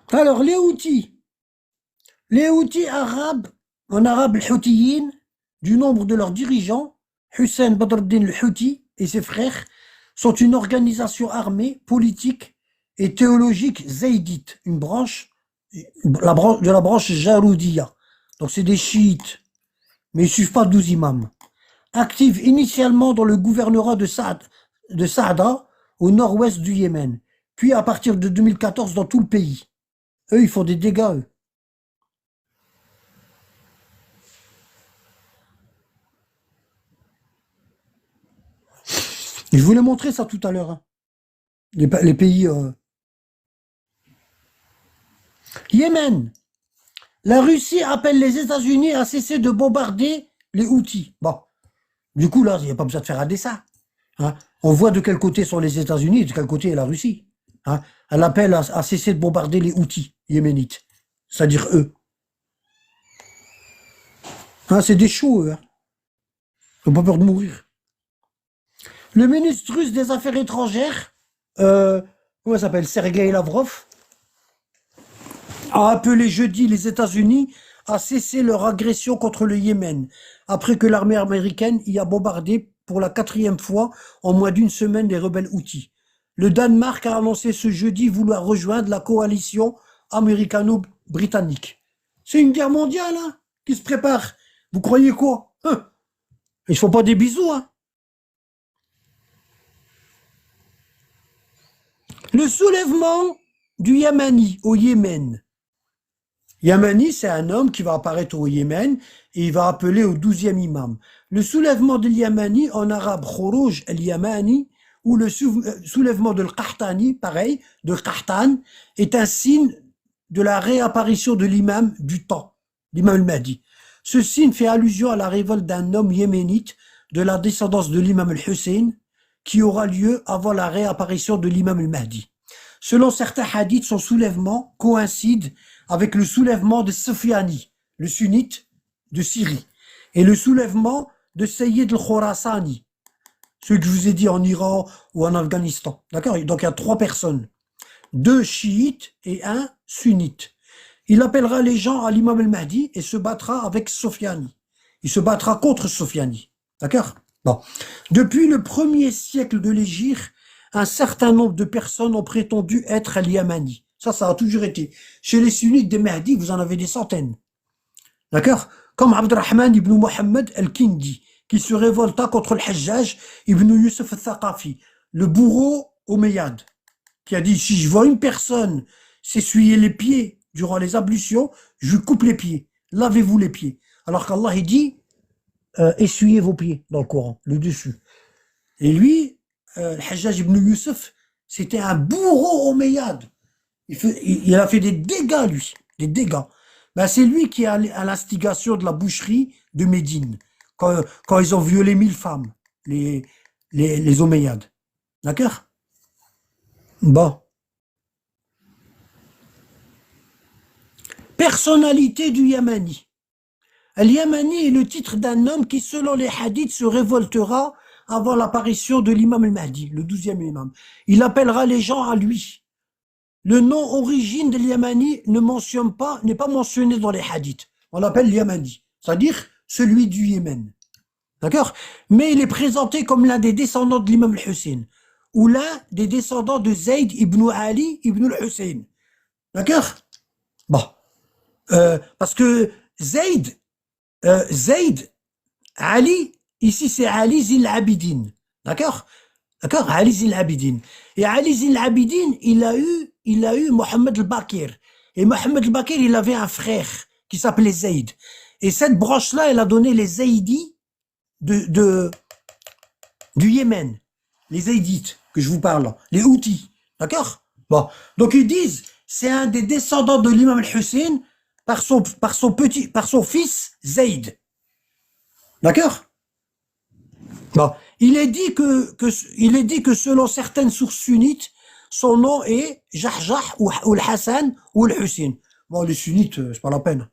A: Alors, les Houthis arabes, en arabe, les Houthiyin, du nombre de leurs dirigeants, Hussein Badruddin al-Houthi et ses frères, sont une organisation armée, politique et théologique zaydite, une branche, de la branche Jaroudiya. Donc c'est des chiites, mais ils ne suivent pas 12 imams. Active initialement dans le gouvernorat de Saada, au nord-ouest du Yémen, puis à partir de 2014 dans tout le pays. Eux, ils font des dégâts, eux. Je vous l'ai montré ça tout à l'heure. Hein. Les pays... Yémen. La Russie appelle les États-Unis à cesser de bombarder les Houthis. Bon, du coup, là, il n'y a pas besoin de faire un dessin. Hein. On voit de quel côté sont les États-Unis et de quel côté est la Russie. Hein. Elle appelle à cesser de bombarder les Houthis yéménites, c'est-à-dire eux. Hein, c'est des chauds, eux. Hein. Ils n'ont pas peur de mourir. Le ministre russe des Affaires étrangères, comment il s'appelle, Sergei Lavrov, a appelé jeudi les États-Unis à cesser leur agression contre le Yémen, après que l'armée américaine y a bombardé pour la 4e fois en moins d'une semaine les rebelles Houthis. Le Danemark a annoncé ce jeudi vouloir rejoindre la coalition américano-britannique. C'est une guerre mondiale hein, qui se prépare. Vous croyez quoi hein. Ils ne font pas des bisous. Hein. Le soulèvement du Yamani au Yémen. Yamani, c'est un homme qui va apparaître au Yémen et il va appeler au 12e imam. Le soulèvement de Yamani, en arabe Khuruj el-Yamani, ou le soulèvement de l'Qahtani, pareil, de Qahtan, est un signe de la réapparition de l'imam du temps. l'imam al-Mahdi. Ce signe fait allusion à la révolte d'un homme yéménite de la descendance de l'imam al-Hussein qui aura lieu avant la réapparition de l'imam al-Mahdi. Selon certains hadiths, son soulèvement coïncide avec le soulèvement de Sufyani, le sunnite de Syrie, et le soulèvement de Sayyid al-Khorasani, celui que je vous ai dit en Iran ou en Afghanistan. D'accord? Donc il y a 3 personnes, 2 chiites et 1 sunnite. Il appellera les gens à l'imam al-Mahdi et se battra avec Sufyani. Il se battra contre Sufyani. D'accord? Bon. Depuis le 1er siècle de l'Hégire, un certain nombre de personnes ont prétendu être al-Yamani. Ça a toujours été. Chez les sunnites des Mahdi, vous en avez des centaines. D'accord? Comme Abdurrahman ibn Muhammad al-Kindi, qui se révolta contre le Hajjaj ibn Yusuf al-Thaqafi, le bourreau omeyyade, qui a dit, si je vois une personne s'essuyer les pieds durant les ablutions, je lui coupe les pieds. Lavez-vous les pieds. Alors qu'Allah, il dit, essuyez vos pieds dans le Coran, le dessus. Et lui, le Hajjaj ibn Yusuf, c'était un bourreau omeyyade. Il a fait des dégâts, lui, des dégâts. Ben, c'est lui qui est à l'instigation de la boucherie de Médine, quand ils ont violé 1000 femmes, les Omeyyades. D'accord? Bon. Personnalité du Yamani. Al-Yamani est le titre d'un homme qui, selon les hadiths, se révoltera avant l'apparition de l'imam al-Mahdi, le 12e imam. Il appellera les gens à lui. Le nom origine de l'Yamani n'est pas mentionné dans les hadiths. On l'appelle l'Yamani, c'est-à-dire celui du Yémen. D'accord? Mais il est présenté comme l'un des descendants de l'imam al-Hussein, ou l'un des descendants de Zayd ibn Ali ibn al-Hussein. D'accord? Bon. Parce que Zayd, Ali, ici c'est Ali Zil Abidin. D'accord? D'accord? Ali Zil Abidin. Et Ali Zil Abidin, il a eu Mohamed al-Bakir. Et Mohamed al-Bakir, il avait un frère qui s'appelait Zayd. Et cette branche-là, elle a donné les Zaydis du Yémen. Les Zaydites que je vous parle, les Houthis. D'accord? Bon. Donc ils disent, c'est un des descendants de l'imam al-Hussein par son fils Zayd. D'accord? Bon. Il est dit que selon certaines sources sunnites, son nom est Jahjah ou al-Hassan ou al-Hussein. Bon, les sunnites, c'est pas la peine.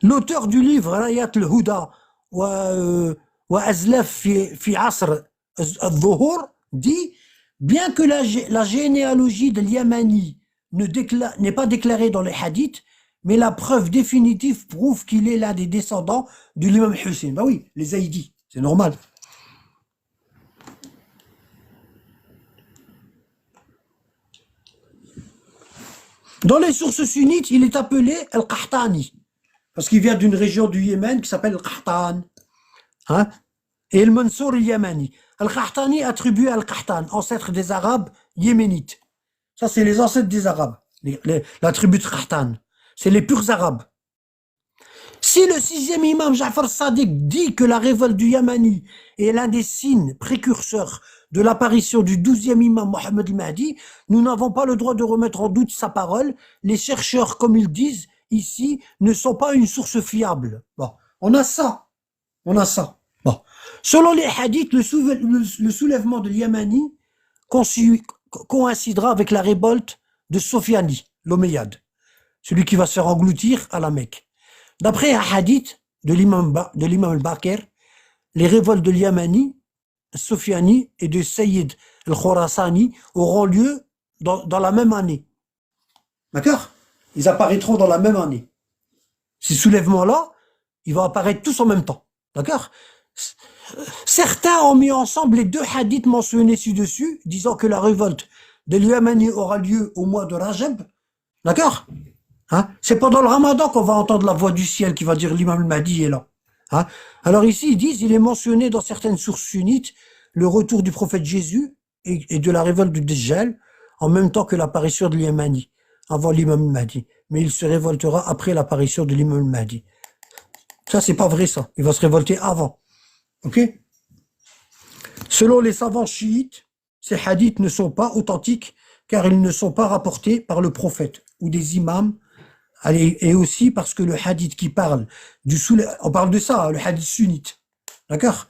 A: L'auteur du livre Rayat al-Huda wa Azlaf fi Asr al-Dhuhur dit, bien que la généalogie de l'Yamani n'est pas déclarée dans les hadiths, mais la preuve définitive prouve qu'il est l'un des descendants de l'imam Hussein. Ben oui, les Zaïdis, c'est normal. Dans les sources sunnites, il est appelé Al-Qahtani, parce qu'il vient d'une région du Yémen qui s'appelle Al-Qahtan. Hein? Et Al-Mansour al-Yamani. Al-Qahtani attribué à Al-Qahtan, ancêtre des Arabes yéménites. Ça, c'est les ancêtres des Arabes, la tribu de Qahtan. C'est les purs Arabes. Si le 6e imam Ja'far Sadiq dit que la révolte du Yamani est l'un des signes précurseurs de l'apparition du 12e imam Mohammed al-Mahdi, nous n'avons pas le droit de remettre en doute sa parole. Les chercheurs, comme ils disent ici, ne sont pas une source fiable. Bon, on a ça. Bon. Selon les hadiths, le soulèvement de l'Yamani coïncidera avec la révolte de Sophiani, l'Omeyyade, celui qui va se faire engloutir à la Mecque. D'après un hadith de l'imam al-Bakir, les révoltes de l'Yamani, Sophiani et de Sayyid al-Khorasani auront lieu dans la même année. D'accord? Ils apparaîtront dans la même année. Ces soulèvements-là, ils vont apparaître tous en même temps. D'accord? Certains ont mis ensemble les 2 hadiths mentionnés ci-dessus, disant que la révolte de l'Yamani aura lieu au mois de Rajab. D'accord? Hein? C'est pendant le Ramadan qu'on va entendre la voix du ciel qui va dire l'imam al-Mahdi est là. Hein? Alors ici, ils disent, il est mentionné dans certaines sources sunnites le retour du prophète Jésus et de la révolte du Dajjal en même temps que l'apparition de l'Yamani, avant l'imam al-Mahdi. Mais il se révoltera après l'apparition de l'imam al-Mahdi. Ça, c'est pas vrai, ça. Il va se révolter avant. Ok? Selon les savants chiites, ces hadiths ne sont pas authentiques car ils ne sont pas rapportés par le prophète ou des imams Allez, et aussi parce que le hadith qui parle on parle de ça, hein, le hadith sunnite, d'accord?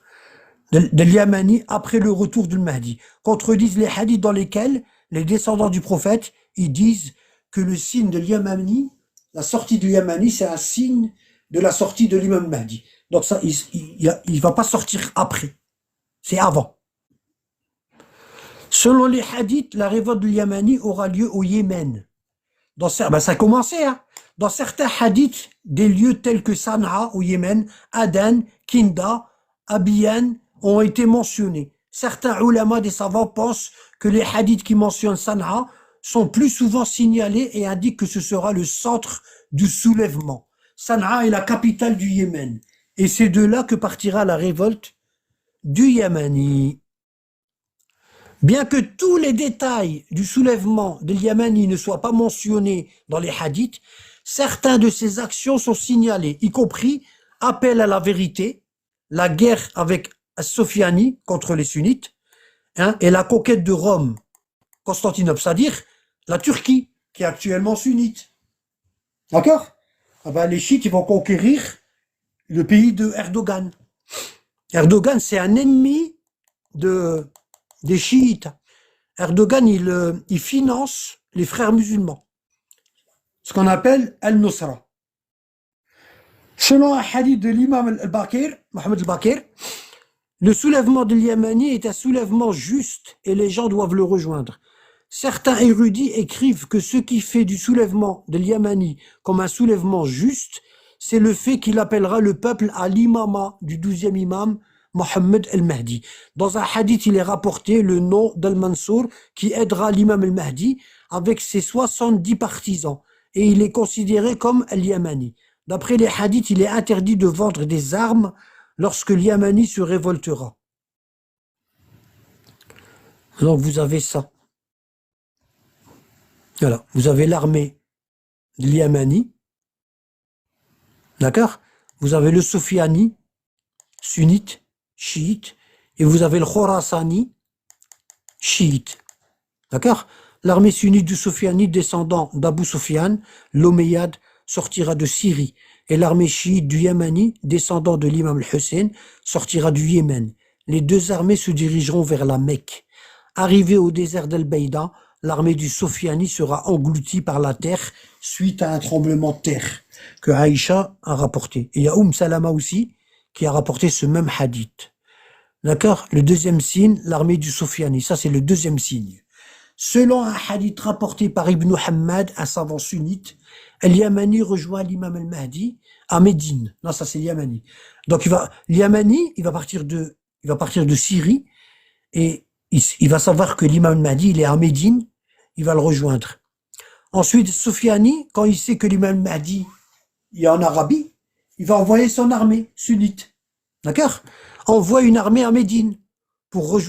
A: De l'Yamani après le retour du Mahdi, contredisent les hadiths dans lesquels les descendants du prophète, ils disent que le signe de l'Yamani, la sortie du Yamani, c'est un signe de la sortie de l'imam Mahdi. Donc ça, il va pas sortir après, c'est avant. Selon les hadiths, la révolte du Yamani aura lieu au Yémen. Ça a commencé, hein. Dans certains hadiths, des lieux tels que Sanaa au Yémen, Aden, Kinda, Abiyan ont été mentionnés. Certains ulama des savants pensent que les hadiths qui mentionnent Sanaa sont plus souvent signalés et indiquent que ce sera le centre du soulèvement. Sanaa est la capitale du Yémen. Et c'est de là que partira la révolte du Yamani. Bien que tous les détails du soulèvement de Yamani ne soient pas mentionnés dans les hadiths, certains de ses actions sont signalés, y compris appel à la vérité, la guerre avec Sofiani contre les sunnites, hein, et la conquête de Rome, Constantinople, c'est-à-dire la Turquie, qui est actuellement sunnite. D'accord? Ah ben, les chiites, ils vont conquérir le pays de Erdogan. Erdogan, c'est un ennemi des chiites. Erdogan, il finance les frères musulmans. Ce qu'on appelle Al-Nusra. Selon un hadith de l'imam al-Baqir, Mohamed al-Baqir, le soulèvement de l'Yamani est un soulèvement juste et les gens doivent le rejoindre. Certains érudits écrivent que ce qui fait du soulèvement de l'Yamani comme un soulèvement juste, c'est le fait qu'il appellera le peuple à l'imama du 12e imam, Mohammed al-Mahdi. Dans un hadith, il est rapporté le nom d'Al-Mansour qui aidera l'imam al-Mahdi avec ses 70 partisans et il est considéré comme al-Yamani. D'après les hadiths, il est interdit de vendre des armes lorsque l'Yamani se révoltera. Donc vous avez ça. Voilà, vous avez l'armée de l'Yamani, d'accord? Vous avez le Sofiani, sunnite, chiite, et vous avez le Khorasani, chiite, d'accord? L'armée sunnite du Sofiani, descendant d'Abu Sufyan, l'Omeyyade, sortira de Syrie, et l'armée chiite du Yamani, descendant de l'imam al-Hussein, sortira du Yémen. Les deux armées se dirigeront vers la Mecque. Arrivée au désert d'Al-Baïda, l'armée du Sofiani sera engloutie par la terre suite à un tremblement de terre que Aïcha a rapporté. Et il y a Salama aussi qui a rapporté ce même hadith. D'accord? Le deuxième signe, l'armée du Sofiani. Ça, c'est le deuxième signe. Selon un hadith rapporté par Ibn Hammad, un savant sunnite, Al-Yamani rejoint l'imam al-Mahdi à Médine. Non, ça c'est l'Yamani. Donc l'Yamani, il va partir de Syrie et il va savoir que l'imam al-Mahdi, il est à Médine, il va le rejoindre. Ensuite, Sofiani, quand il sait que l'imam al-Mahdi est en Arabie, il va envoyer son armée sunnite. D'accord? Envoie une armée à Médine pour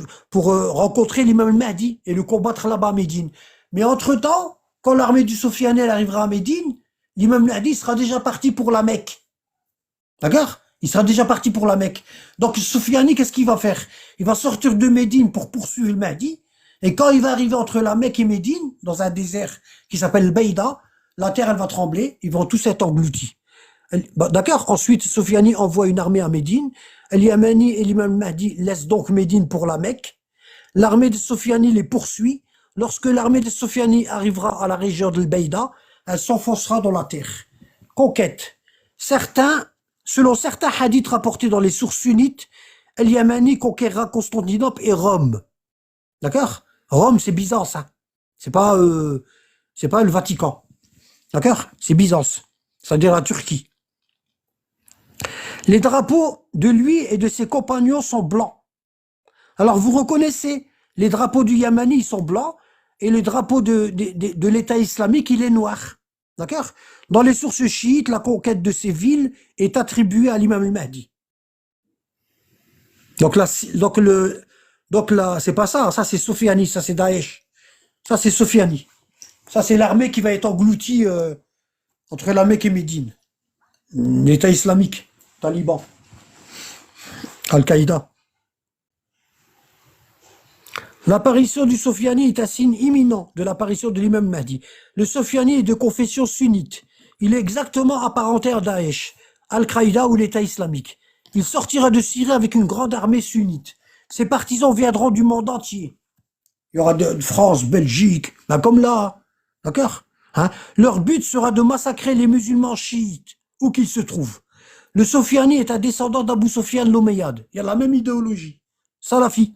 A: rencontrer l'imam al-Mahdi et le combattre là-bas à Médine. Mais entre-temps, quand l'armée du Sofiani arrivera à Médine, l'imam al-Mahdi sera déjà parti pour la Mecque. D'accord? Il sera déjà parti pour la Mecque. Donc Sofiani, qu'est-ce qu'il va faire? Il va sortir de Médine pour poursuivre le Mahdi. Et quand il va arriver entre la Mecque et Médine, dans un désert qui s'appelle Beïda, la terre elle va trembler, ils vont tous être engloutis. D'accord? Ensuite, Sofiani envoie une armée à Médine. El-Yamani et l'imam Mahdi laissent donc Médine pour la Mecque. L'armée de Sofiani les poursuit. Lorsque l'armée de Sofiani arrivera à la région de Beïda, elle s'enfoncera dans la terre. Conquête. Selon certains hadiths rapportés dans les sources sunnites, El-Yamani conquérera Constantinople et Rome. D'accord? Rome, c'est Byzance, hein. C'est pas le Vatican. D'accord? C'est Byzance. C'est-à-dire la Turquie. Les drapeaux de lui et de ses compagnons sont blancs. Alors vous reconnaissez, les drapeaux du Yamani, ils sont blancs, et le drapeau de l'État islamique, il est noir. D'accord? Dans les sources chiites, la conquête de ces villes est attribuée à l'imam al-Mahdi. Donc là, c'est pas ça, ça c'est Sofiani, ça c'est Daesh. Ça c'est Sofiani. Ça c'est l'armée qui va être engloutie entre la Mecque et Médine. L'État islamique, Taliban, Al-Qaïda. L'apparition du Sofiani est un signe imminent de l'apparition de l'imam Mahdi. Le Sofiani est de confession sunnite. il est exactement apparenté à Daesh, Al-Qaïda ou l'État islamique. Il sortira de Syrie avec une grande armée sunnite. Ses partisans viendront du monde entier. Il y aura de France, Belgique, ben comme là, d'accord, hein. Leur but sera de massacrer les musulmans chiites, où qu'ils se trouvent. Le Sofiani est un descendant d'Abu Sofyan l'Omeyyade. Il y a la même idéologie. Salafi.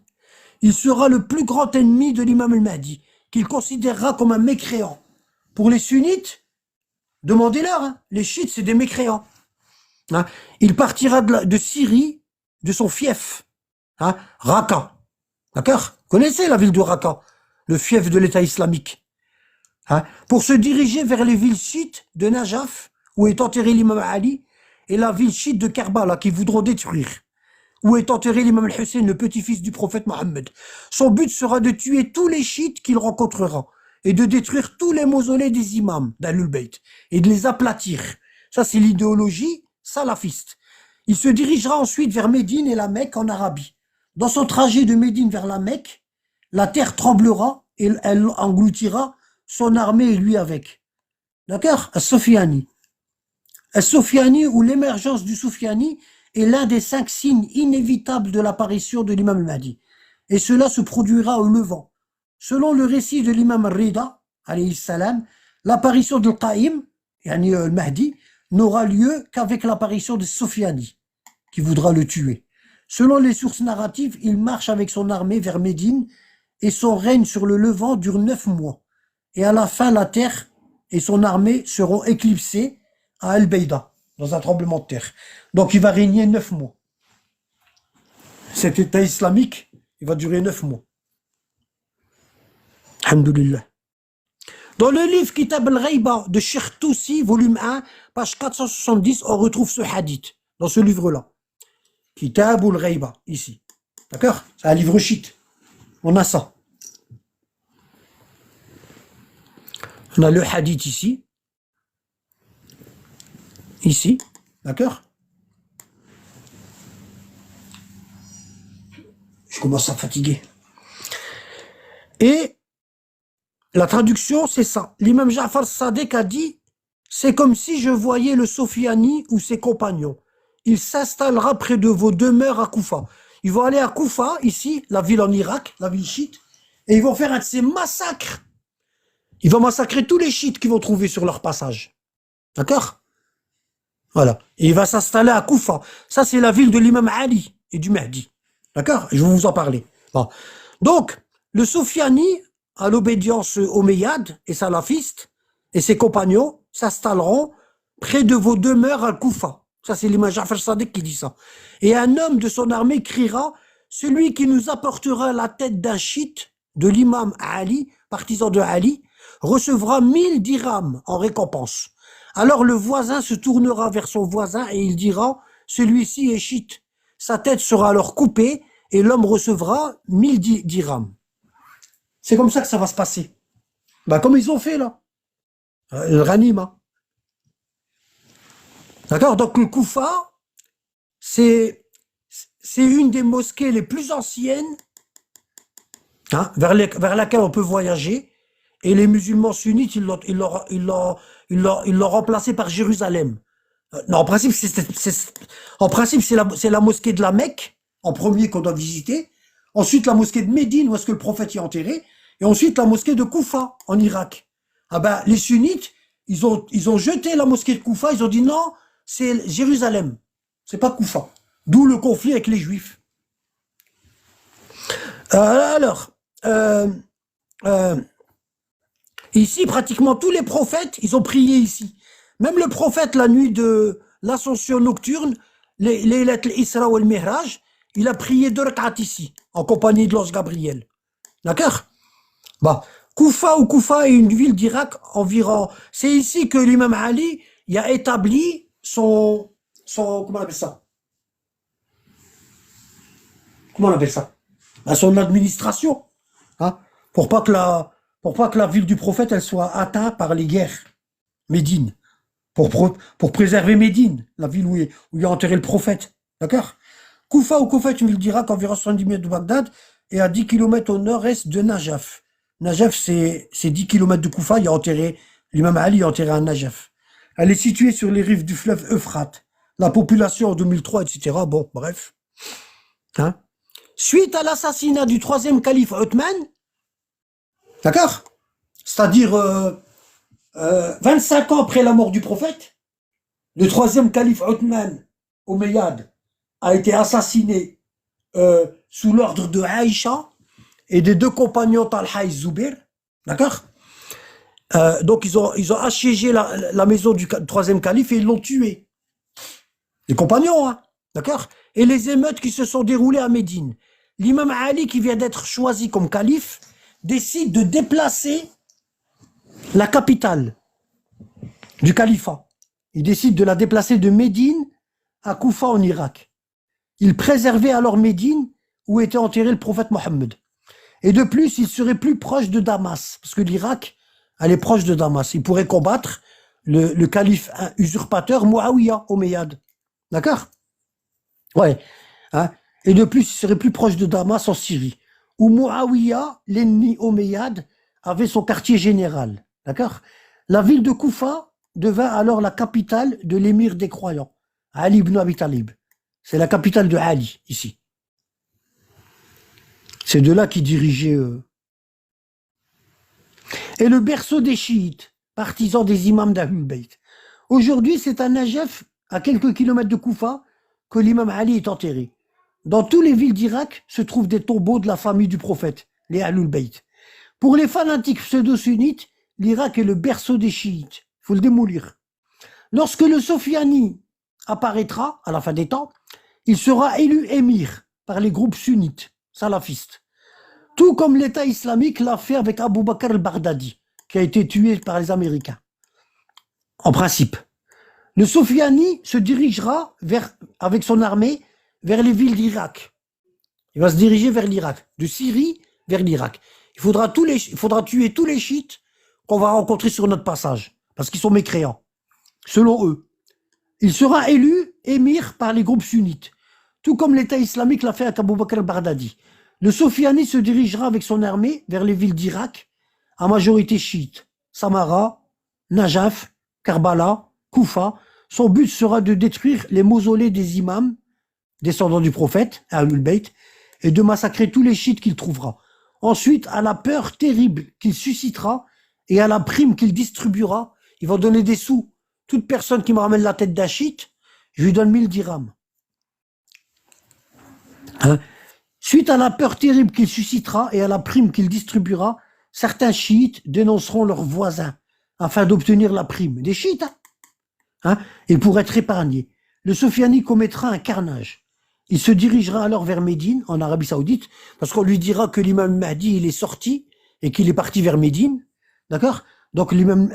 A: Il sera le plus grand ennemi de l'imam al-Mahdi, qu'il considérera comme un mécréant. Pour les sunnites, demandez-leur, hein, les chiites, c'est des mécréants. Hein. Il partira de Syrie, de son fief, hein, Raqqa. D'accord? Connaissez la ville de Raqqa, le fief de l'État islamique. Hein, pour se diriger vers les villes chiites de Najaf, où est enterré l'imam Ali, et la ville chiite de Karbala, qu'ils voudront détruire, où est enterré l'imam al-Hussein, le petit-fils du prophète Mohammed. Son but sera de tuer tous les chiites qu'il rencontrera, et de détruire tous les mausolées des imams d'Ahlul Bayt, et de les aplatir. Ça, c'est l'idéologie salafiste. Il se dirigera ensuite vers Médine et la Mecque en Arabie. Dans son trajet de Médine vers la Mecque, la terre tremblera et elle engloutira son armée et lui avec. D'accord? As-Sofiani. As-Sofiani ou l'émergence du Sofiani est l'un des 5 signes inévitables de l'apparition de l'imam al-Mahdi. Et cela se produira au Levant. Selon le récit de l'imam al-Rida, alayhi salam, l'apparition de Qaïm, yani al-Mahdi, n'aura lieu qu'avec l'apparition de Sofiani, qui voudra le tuer. Selon les sources narratives, il marche avec son armée vers Médine et son règne sur le Levant dure 9 mois. Et à la fin, la terre et son armée seront éclipsées à Al-Bayda, dans un tremblement de terre. Donc il va régner 9 mois. Cet État islamique, il va durer 9 mois. Alhamdulillah. Dans le livre Kitab al-Ghayba de Cheikh Toussi, volume 1, page 470, on retrouve ce hadith, dans ce livre-là. Kitab al-Ghayba, ici. D'accord? C'est un livre chiite. On a ça. On a le hadith ici. Ici. D'accord? Je commence à fatiguer. Et la traduction, c'est ça. L'imam Ja'far Sadiq a dit, c'est comme si je voyais le Sofiani ou ses compagnons. Il s'installera près de vos demeures à Koufa. Ils vont aller à Koufa, ici, la ville en Irak, la ville chiite, et ils vont faire un de ces massacres. Ils vont massacrer tous les chiites qu'ils vont trouver sur leur passage. D'accord? Voilà. Et il va s'installer à Koufa. Ça, c'est la ville de l'imam Ali et du Mahdi. D'accord? Je vais vous en parler. Bon. Donc, le Sofiani, à l'obédience omeyyade et salafiste, et ses compagnons s'installeront près de vos demeures à Koufa. Ça, c'est l'imam Ja'far Sadiq qui dit ça. Et un homme de son armée criera, celui qui nous apportera la tête d'un chiite, de l'imam Ali, partisan de Ali, recevra 1000 dirhams en récompense. Alors le voisin se tournera vers son voisin et il dira, celui-ci est chiite. Sa tête sera alors coupée et l'homme recevra 1000 dirhams. C'est comme ça que ça va se passer. Bah, comme ils ont fait là. Le Ghanima. D'accord? Donc le Koufa, c'est une des mosquées les plus anciennes, hein, vers laquelle on peut voyager. Et les musulmans sunnites, ils l'ont remplacé par Jérusalem. Non, en principe, c'est la mosquée de la Mecque, en premier qu'on doit visiter. Ensuite, la mosquée de Médine, où est-ce que le prophète y est enterré. Et ensuite, la mosquée de Koufa, en Irak. Ah ben, les sunnites, ils ont jeté la mosquée de Koufa, ils ont dit non, c'est Jérusalem. C'est pas Koufa. D'où le conflit avec les juifs. Ici, pratiquement tous les prophètes, ils ont prié ici. Même le prophète, la nuit de l'ascension nocturne, les lettres Isra ou le Mihraj, il a prié 2 rak'at ici, en compagnie de l'ange Gabriel. D'accord? Bah, Koufa est une ville d'Irak environ. C'est ici que l'imam Ali il a établi son comment on appelle ça? Comment on appelle ça? Son administration. Hein? Pour pas que la ville du prophète elle soit atteinte par les guerres. Médine. Pour préserver Médine, la ville où il a enterré le prophète. D'accord? Koufa est une ville d'Irak environ 70 mètres de Bagdad et à 10 km au nord-est de Najaf. Najaf, c'est 10 km de Koufa, il a enterré, l'imam Ali a enterré à Najaf. Elle est située sur les rives du fleuve Euphrate. La population en 2003, etc. Bon, bref. Hein? Suite à l'assassinat du troisième calife Othman, d'accord? C'est-à-dire 25 ans après la mort du prophète, le troisième calife Othman, Omeyyade, a été assassiné sous l'ordre de Aïcha et des deux compagnons Talha et Zubair, d'accord? Donc ils ont assiégé la maison du troisième calife et ils l'ont tué. Les compagnons, hein, d'accord? Et les émeutes qui se sont déroulées à Médine. L'imam Ali, qui vient d'être choisi comme calife, décide de déplacer la capitale du califat. Il décide de la déplacer de Médine à Koufa en Irak. Il préservait alors Médine où était enterré le prophète Mohammed. Et de plus, il serait plus proche de Damas, parce que l'Irak, elle est proche de Damas. Il pourrait combattre le calife usurpateur Muawiyah Omeyyade. D'accord? Ouais. Hein? Et de plus, il serait plus proche de Damas en Syrie, où Muawiyah, l'ennemi Omeyyade, avait son quartier général. D'accord? La ville de Koufa devint alors la capitale de l'émir des croyants, Ali ibn Abi Talib. C'est la capitale de Ali, ici. C'est de là qu'il dirigeait. Et le berceau des chiites, partisans des imams d'Ahlul Bayt. Aujourd'hui, c'est à Najaf, à quelques kilomètres de Koufa, que l'imam Ali est enterré. Dans toutes les villes d'Irak se trouvent des tombeaux de la famille du prophète, les Ahlul Bayt. Pour les fanatiques pseudo-sunnites, l'Irak est le berceau des chiites. Il faut le démolir. Lorsque le Sofiani apparaîtra, à la fin des temps, il sera élu émir par les groupes sunnites, salafistes. Tout comme l'État islamique l'a fait avec Abu Bakr al-Baghdadi, qui a été tué par les Américains. En principe. Le Sofiani se dirigera avec son armée vers les villes d'Irak. Il va se diriger vers l'Irak, de Syrie vers l'Irak. Il faudra tuer tous les chiites qu'on va rencontrer sur notre passage, parce qu'ils sont mécréants, selon eux. Il sera élu émir par les groupes sunnites, tout comme l'État islamique l'a fait avec Abu Bakr al-Baghdadi. Le Sofiani se dirigera avec son armée vers les villes d'Irak, à majorité chiite, Samara, Najaf, Karbala, Koufa. Son but sera de détruire les mausolées des imams, descendants du prophète, Ahlul Bayt, et de massacrer tous les chiites qu'il trouvera. Ensuite, à la peur terrible qu'il suscitera et à la prime qu'il distribuera, il va donner des sous. Toute personne qui me ramène la tête d'un chiite, je lui donne 1000 dirhams. Hein? Suite à la peur terrible qu'il suscitera et à la prime qu'il distribuera, certains chiites dénonceront leurs voisins afin d'obtenir la prime. Des chiites, hein? Et pour être épargnés. Le Sofiani commettra un carnage. Il se dirigera alors vers Médine, en Arabie Saoudite, parce qu'on lui dira que l'imam Mahdi, il est sorti et qu'il est parti vers Médine. D'accord? Donc l'imam,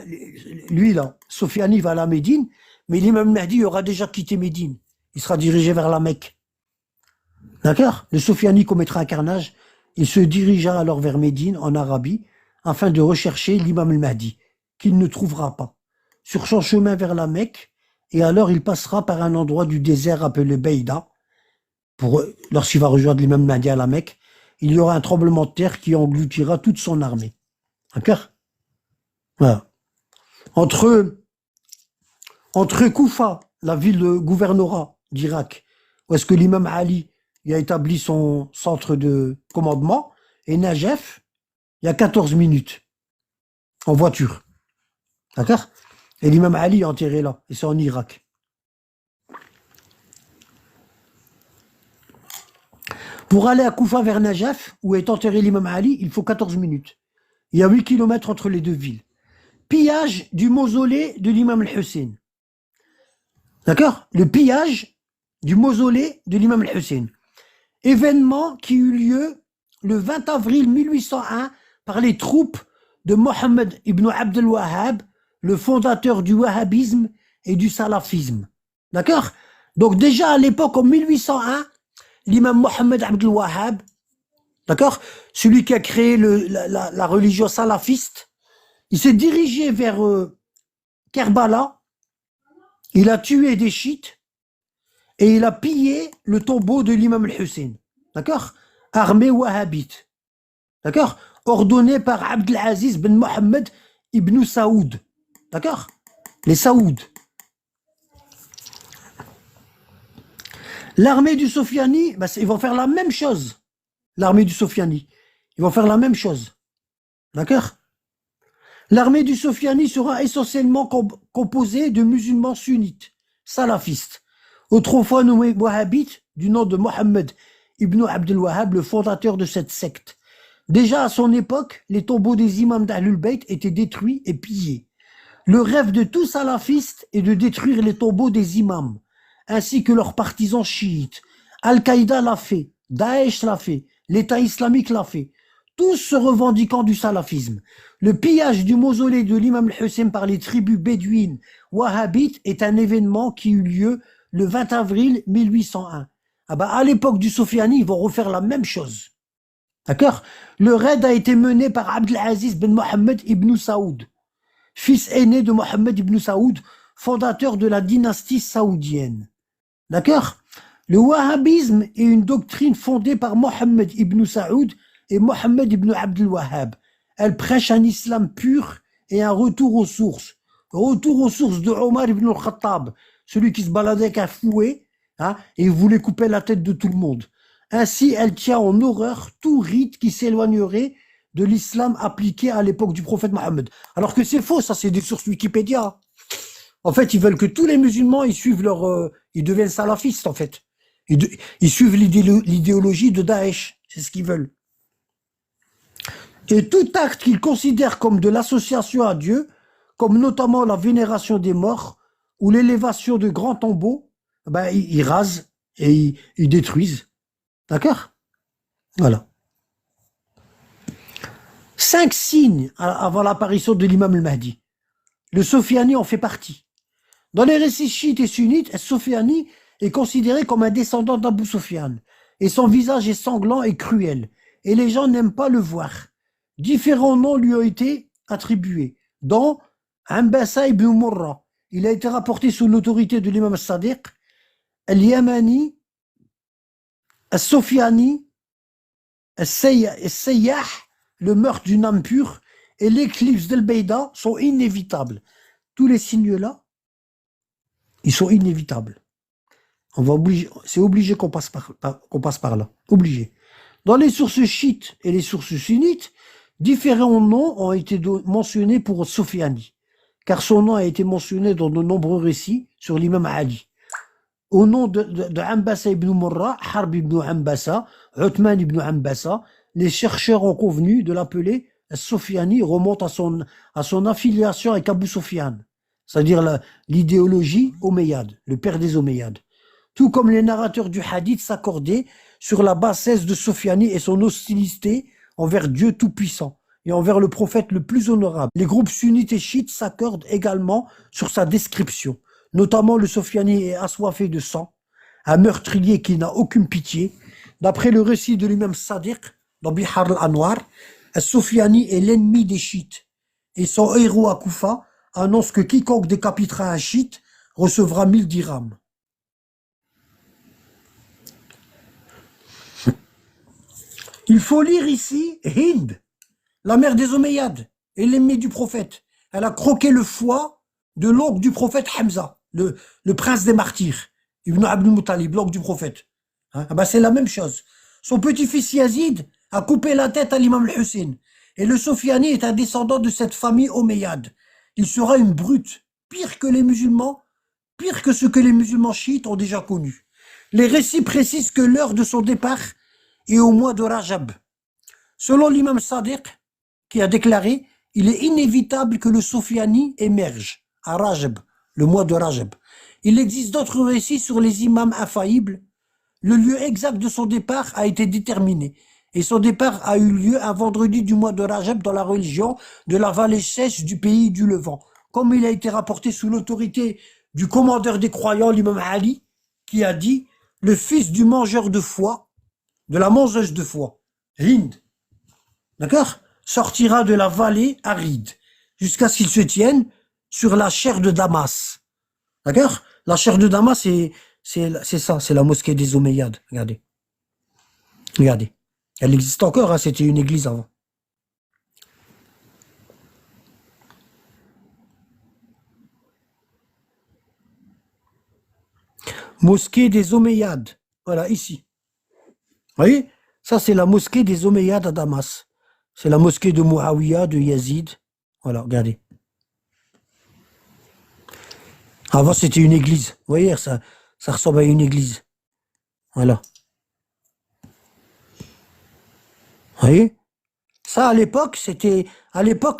A: lui là, Sofiani va à la Médine, mais l'imam Mahdi aura déjà quitté Médine. Il sera dirigé vers la Mecque. D'accord? Le Sofiani commettra un carnage. Il se dirigera alors vers Médine, en Arabie, afin de rechercher l'imam al-Mahdi, qu'il ne trouvera pas. Sur son chemin vers la Mecque, et alors il passera par un endroit du désert appelé Beïda. Lorsqu'il va rejoindre l'imam Mahdi à la Mecque, il y aura un tremblement de terre qui engloutira toute son armée. D'accord? Voilà. Entre Koufa, la ville de gouvernorat d'Irak, où est-ce que l'imam Ali il a établi son centre de commandement, et Najaf, il y a 14 minutes, en voiture. D'accord? Et l'imam Ali est enterré là, et c'est en Irak. Pour aller à Koufa vers Najaf, où est enterré l'imam Ali, il faut 14 minutes. Il y a 8 kilomètres entre les deux villes. Pillage du mausolée de l'imam al-Hussein. D'accord? Le pillage du mausolée de l'imam al-Hussein. Événement qui eut lieu le 20 avril 1801 par les troupes de Mohammed ibn Abd al-Wahhab, le fondateur du wahhabisme et du salafisme. D'accord? Donc déjà à l'époque, en 1801, l'imam Mohammed Abd al-Wahhab, d'accord, celui qui a créé la religion salafiste, il s'est dirigé vers Kerbala, il a tué des chiites et il a pillé le tombeau de l'imam al-Hussein, d'accord, armée wahhabite, d'accord, ordonné par Abdelaziz ben Mohammed ibn Saoud, d'accord, les Saouds, L'armée du Sofiani, bah, ils vont faire la même chose. L'armée du Sofiani. Ils vont faire la même chose. D'accord? L'armée du Sofiani sera essentiellement composée de musulmans sunnites, salafistes, autrefois nommés wahhabites, du nom de Mohammed ibn Abdel Wahhab, le fondateur de cette secte. Déjà à son époque, les tombeaux des imams d'Ahlul Bayt étaient détruits et pillés. Le rêve de tout salafiste est de détruire les tombeaux des imams, ainsi que leurs partisans chiites. Al-Qaïda l'a fait, Daesh l'a fait, l'État islamique l'a fait, tous se revendiquant du salafisme. Le pillage du mausolée de l'imam al-Hussein par les tribus bédouines wahhabites est un événement qui eut lieu le 20 avril 1801. Ah bah, à l'époque du Sofiani, ils vont refaire la même chose. D'accord? Le raid a été mené par Abdelaziz ben Mohammed ibn Saoud, fils aîné de Mohammed ibn Saoud, fondateur de la dynastie saoudienne. D'accord? Le wahhabisme est une doctrine fondée par Mohammed ibn Saoud et Mohammed ibn Abdel Wahhab. Elle prêche un islam pur et un retour aux sources. Retour aux sources de Omar ibn al-Khattab, celui qui se baladait avec un fouet, hein, et voulait couper la tête de tout le monde. Ainsi, elle tient en horreur tout rite qui s'éloignerait de l'islam appliqué à l'époque du prophète Mohammed. Alors que c'est faux, ça c'est des sources Wikipédia. En fait, ils veulent que tous les musulmans, ils suivent ils deviennent salafistes en fait. Ils suivent l'idéologie de Daesh, c'est ce qu'ils veulent. Et tout acte qu'ils considèrent comme de l'association à Dieu, comme notamment la vénération des morts ou l'élévation de grands tombeaux, ben, ils rasent et ils détruisent. D'accord? Voilà. 5 signes avant l'apparition de l'imam al-Mahdi. Le Sofiani en fait partie. Dans les récits chiites et sunnites, al-Sofiani est considéré comme un descendant d'Abu Sufyan. Et son visage est sanglant et cruel. Et les gens n'aiment pas le voir. Différents noms lui ont été attribués, dont Ambassa ibn Murra. Il a été rapporté sous l'autorité de l'imam al-Sadiq, al-Yamani, al-Sofiani, al-Sayyah, le meurtre d'une âme pure, et l'éclipse d'Al-Beida sont inévitables. Tous les signes-là, ils sont inévitables. C'est obligé qu'on passe par là. Obligé. Dans les sources chiites et les sources sunnites, différents noms ont été mentionnés pour Sofiani, car son nom a été mentionné dans de nombreux récits sur l'imam Ali. Au nom de Ambassa ibn Murra, Harb ibn Ambassa, Uthman ibn Ambassa, les chercheurs ont convenu de l'appeler Sofiani, remonte à son affiliation avec Abu Sufyan, c'est-à-dire l'idéologie omeyyade, le père des Omeyyades. Tout comme les narrateurs du hadith s'accordaient sur la bassesse de Sofiani et son hostilité envers Dieu Tout-Puissant et envers le prophète le plus honorable. Les groupes sunnites et chiites s'accordent également sur sa description. Notamment, le Sofiani est assoiffé de sang, un meurtrier qui n'a aucune pitié. D'après le récit de l'imam Sadiq, dans Bihar al-Anwar, Sofiani est l'ennemi des chiites. Et son héros à Koufa annonce que quiconque décapitera un chiite recevra 1000 dirhams. Il faut lire ici Hind, la mère des Omeyyades et l'ennemi du prophète. Elle a croqué le foie de l'oncle du prophète Hamza, le prince des martyrs, Ibn Abdul Muttalib, l'oncle du prophète. Hein? Ben c'est la même chose. Son petit-fils Yazid a coupé la tête à l'imam al-Hussein. Et le Sofiani est un descendant de cette famille omeyyade. Il sera une brute, pire que les musulmans, pire que ce que les musulmans chiites ont déjà connu. Les récits précisent que l'heure de son départ est au mois de Rajab. Selon l'imam Sadiq, qui a déclaré, il est inévitable que le Sofiani émerge à Rajab, le mois de Rajab. Il existe d'autres récits sur les imams infaillibles. Le lieu exact de son départ a été déterminé. Et son départ a eu lieu un vendredi du mois de Rajab dans la religion de la vallée sèche du pays du Levant. Comme il a été rapporté sous l'autorité du commandeur des croyants, l'imam Ali, qui a dit « Le fils du mangeur de foie, de la mangeuse de foie, Hind, d'accord, sortira de la vallée aride, jusqu'à ce qu'il se tienne sur la chair de Damas. » D'accord? La chair de Damas, c'est ça, c'est la mosquée des Omeyyades. Regardez. Regardez. Elle existe encore, hein, c'était une église avant. Mosquée des Omeyyades. Voilà, ici. Vous voyez? Ça, c'est la mosquée des Omeyyades à Damas. C'est la mosquée de Muawiyah, de Yazid. Voilà, regardez. Avant, c'était une église. Vous voyez, ça ressemble à une église. Voilà. Vous voyez? Ça, à l'époque,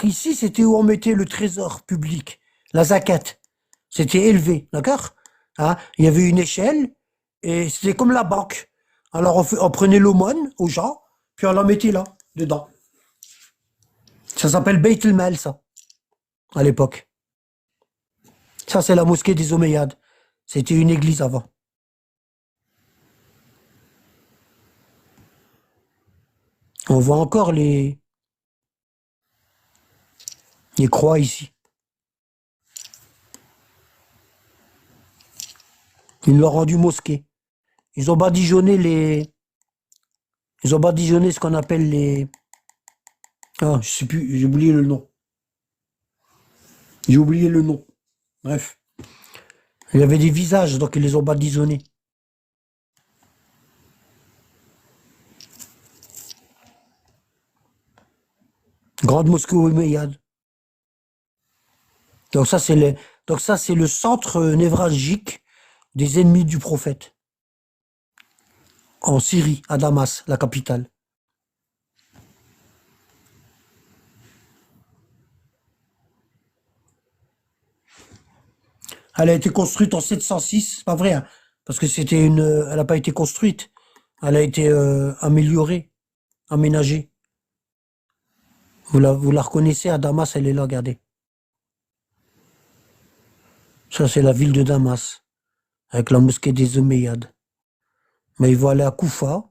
A: ici, c'était où on mettait le trésor public, la zakat. C'était élevé, d'accord? Hein? Il y avait une échelle, et c'était comme la banque. Alors, on prenait l'aumône aux gens, puis on la mettait là, dedans. Ça s'appelle Beit el-Mal, ça, à l'époque. Ça, c'est la mosquée des Omeyyades. C'était une église avant. On voit encore les croix ici. Ils l'ont rendu mosquée. Ils ont badigeonné Ils ont badigeonné ce qu'on appelle les... Ah, je sais plus, j'ai oublié le nom. J'ai oublié le nom. Bref. Il y avait des visages, donc ils les ont badigeonnés. Grande mosquée omeyyade. Donc ça, c'est le centre névralgique des ennemis du prophète. En Syrie, à Damas, la capitale. Elle a été construite en 706, c'est pas vrai, hein, parce que elle n'a pas été construite. Elle a été améliorée, aménagée. Vous la reconnaissez à Damas, elle est là, regardez. Ça, c'est la ville de Damas, avec la mosquée des Omeyyades. Mais ils vont aller à Koufa,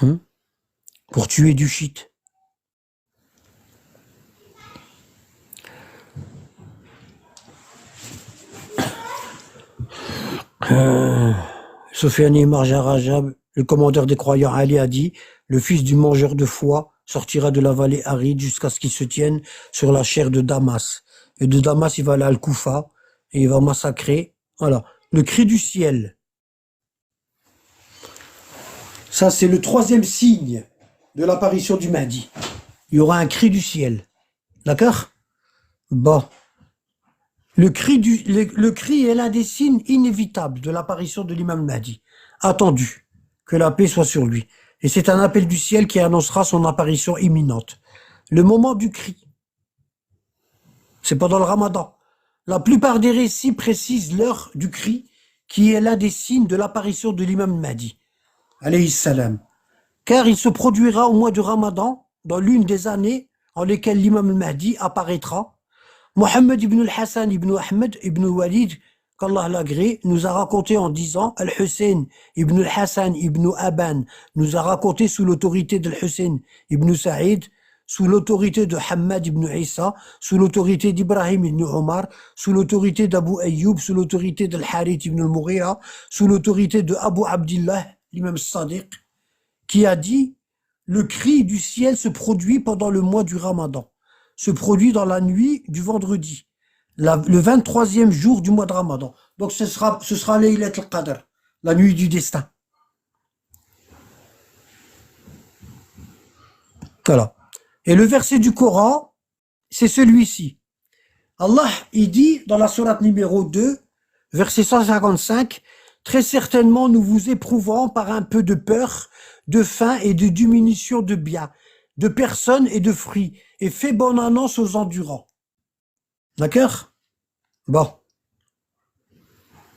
A: hein, pour tuer du shit. Sofiane Marja Rajab, le commandeur des croyants Ali a dit, le fils du mangeur de foie sortira de la vallée aride jusqu'à ce qu'il se tienne sur la chair de Damas. Et de Damas, il va aller à Al-Koufa et il va massacrer. Voilà. Le cri du ciel. Ça, c'est le troisième signe de l'apparition du Mahdi. Il y aura un cri du ciel. D'accord? Bon. Le cri est l'un des signes inévitables de l'apparition de l'imam Mahdi. Attendu. Que la paix soit sur lui. Et c'est un appel du ciel qui annoncera son apparition imminente. Le moment du cri. C'est pendant le ramadan. La plupart des récits précisent l'heure du cri, qui est l'un des signes de l'apparition de l'imam Mahdi, alayhi salam. Car il se produira au mois du ramadan, dans l'une des années en lesquelles l'imam Mahdi apparaîtra. Mohammed ibn al-Hassan ibn Ahmed ibn Walid, qu'Allah l'agrée, nous a raconté en disant, Al-Hussein ibn al-Hassan ibn Aban nous a raconté sous l'autorité d'Al-Hussein ibn Saïd, sous l'autorité de Hamad ibn Isa, sous l'autorité d'Ibrahim ibn Omar, sous l'autorité d'Abu Ayyub, sous l'autorité d'Al-Harith ibn al-Mughira, sous l'autorité de Abu Abdillah, l'imam Sadiq, qui a dit, le cri du ciel se produit pendant le mois du Ramadan, se produit dans la nuit du vendredi, le 23e jour du mois de Ramadan. Donc ce sera Laylat al-Qadr, la nuit du destin. Voilà. Et le verset du Coran, c'est celui-ci. Allah, il dit dans la sourate numéro 2, verset 155, « Très certainement, nous vous éprouvons par un peu de peur, de faim et de diminution de biens, de personnes et de fruits, et fais bonne annonce aux endurants. » D'accord? Bon.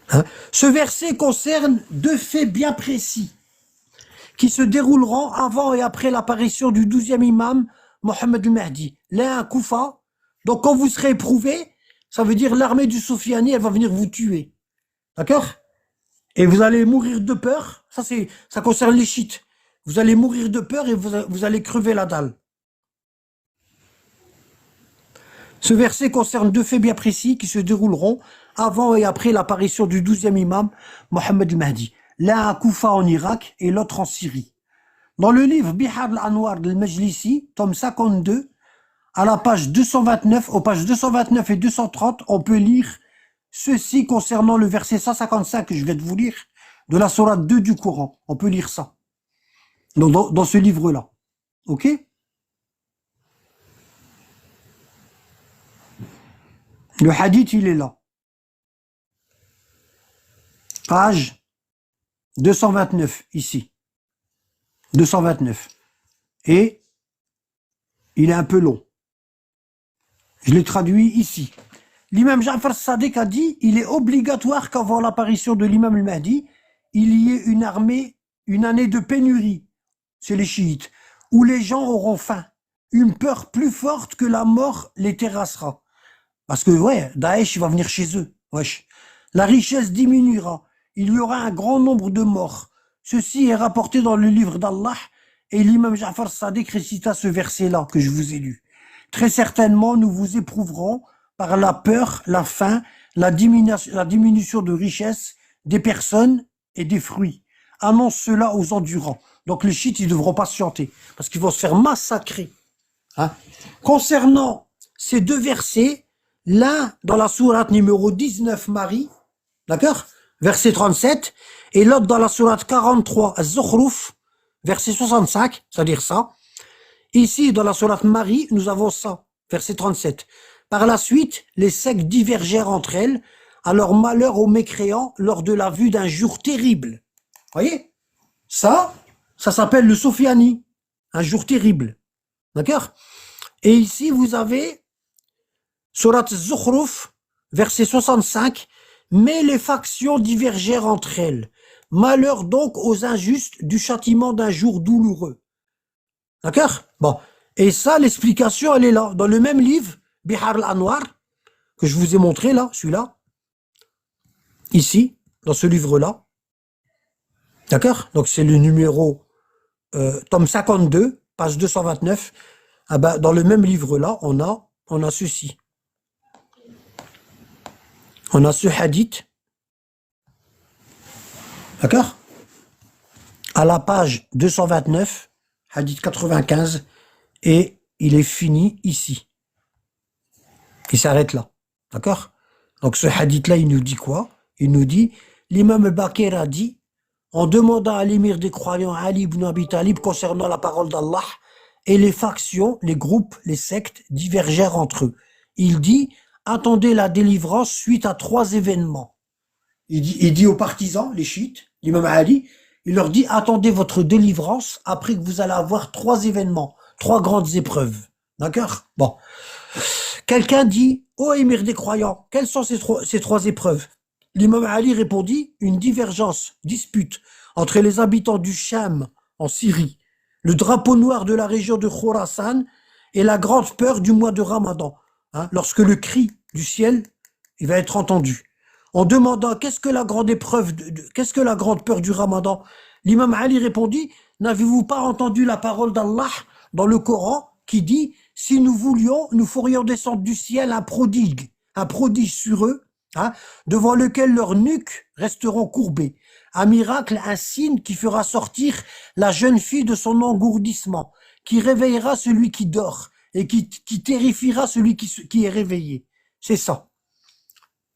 A: Hein? Ce verset concerne deux faits bien précis qui se dérouleront avant et après l'apparition du 12e imam, Mohammed al-Mahdi. L'un à Koufa. Donc quand vous serez éprouvé, ça veut dire l'armée du Soufiani, elle va venir vous tuer. D'accord? Et vous allez mourir de peur. Ça concerne les chiites. Vous allez mourir de peur et vous allez crever la dalle. Ce verset concerne deux faits bien précis qui se dérouleront avant et après l'apparition du 12e imam, Mohammed al-Mahdi. L'un à Koufa en Irak et l'autre en Syrie. Dans le livre Bihar al-Anwar al-Majlisi, tome 52, à la page 229, aux pages 229 et 230, on peut lire ceci concernant le verset 155 que je vais vous lire, de la sourate 2 du Coran. On peut lire ça. Dans ce livre-là. Ok? Le hadith, il est là. Page 229, ici. 229. Et il est un peu long. Je l'ai traduit ici. L'imam Ja'far Sadiq a dit, il est obligatoire qu'avant l'apparition de l'imam al-Mahdi, il y ait une année de pénurie, c'est les chiites, où les gens auront faim. Une peur plus forte que la mort les terrassera. Parce que, ouais, Daesh va venir chez eux. Wesh. La richesse diminuera. Il y aura un grand nombre de morts. Ceci est rapporté dans le livre d'Allah et l'imam Ja'far Sadiq récita ce verset-là que je vous ai lu. Très certainement, nous vous éprouverons par la peur, la faim, la diminution de richesse des personnes et des fruits. Annonce cela aux endurants. Donc les chiites, ils devront patienter parce qu'ils vont se faire massacrer. Hein? Concernant ces deux versets, l'un dans la sourate numéro 19, Marie, d'accord, verset 37, et l'autre dans la sourate 43, Az-Zukhruf, verset 65, c'est-à-dire ça. Ici, dans la sourate Marie, nous avons ça, verset 37. Par la suite, les sectes divergèrent entre elles, à leur malheur aux mécréants lors de la vue d'un jour terrible. Voyez? Ça s'appelle le Sofiani, un jour terrible. D'accord? Et ici, vous avez sourate Zukhruf, verset 65, mais les factions divergèrent entre elles. Malheur donc aux injustes du châtiment d'un jour douloureux. D'accord? Bon. Et ça, l'explication, elle est là, dans le même livre, Bihar al-Anwar, que je vous ai montré là, celui-là. Ici, dans ce livre-là. D'accord? Donc c'est le numéro, tome 52, page 229. Ah ben, dans le même livre-là, on a ceci. On a ce hadith. D'accord? À la page 229, hadith 95, et il est fini ici. Il s'arrête là. D'accord? Donc ce hadith-là, il nous dit quoi? Il nous dit, l'imam al-Baqir a dit, en demandant à l'émir des croyants Ali ibn Abi Talib concernant la parole d'Allah, et les factions, les groupes, les sectes divergèrent entre eux. Il dit, attendez la délivrance suite à 3 événements. Il dit aux partisans, les chiites, l'imam Ali, il leur dit, attendez votre délivrance après que vous allez avoir 3 événements, 3 grandes épreuves. D'accord? Bon. Quelqu'un dit, ô émir des croyants, quelles sont ces trois épreuves? L'imam Ali répondit, une divergence, dispute entre les habitants du Cham en Syrie, le drapeau noir de la région de Khorasan et la grande peur du mois de Ramadan, hein, lorsque le cri du ciel il va être entendu. En demandant qu'est-ce que la grande épreuve, qu'est-ce que la grande peur du Ramadan, l'imam Ali répondit, n'avez-vous pas entendu la parole d'Allah dans le Coran qui dit, si nous voulions, nous ferions descendre du ciel un prodige sur eux, hein, devant lequel leurs nuques resteront courbées. Un miracle, un signe qui fera sortir la jeune fille de son engourdissement, qui réveillera celui qui dort et qui terrifiera celui qui est réveillé. C'est ça.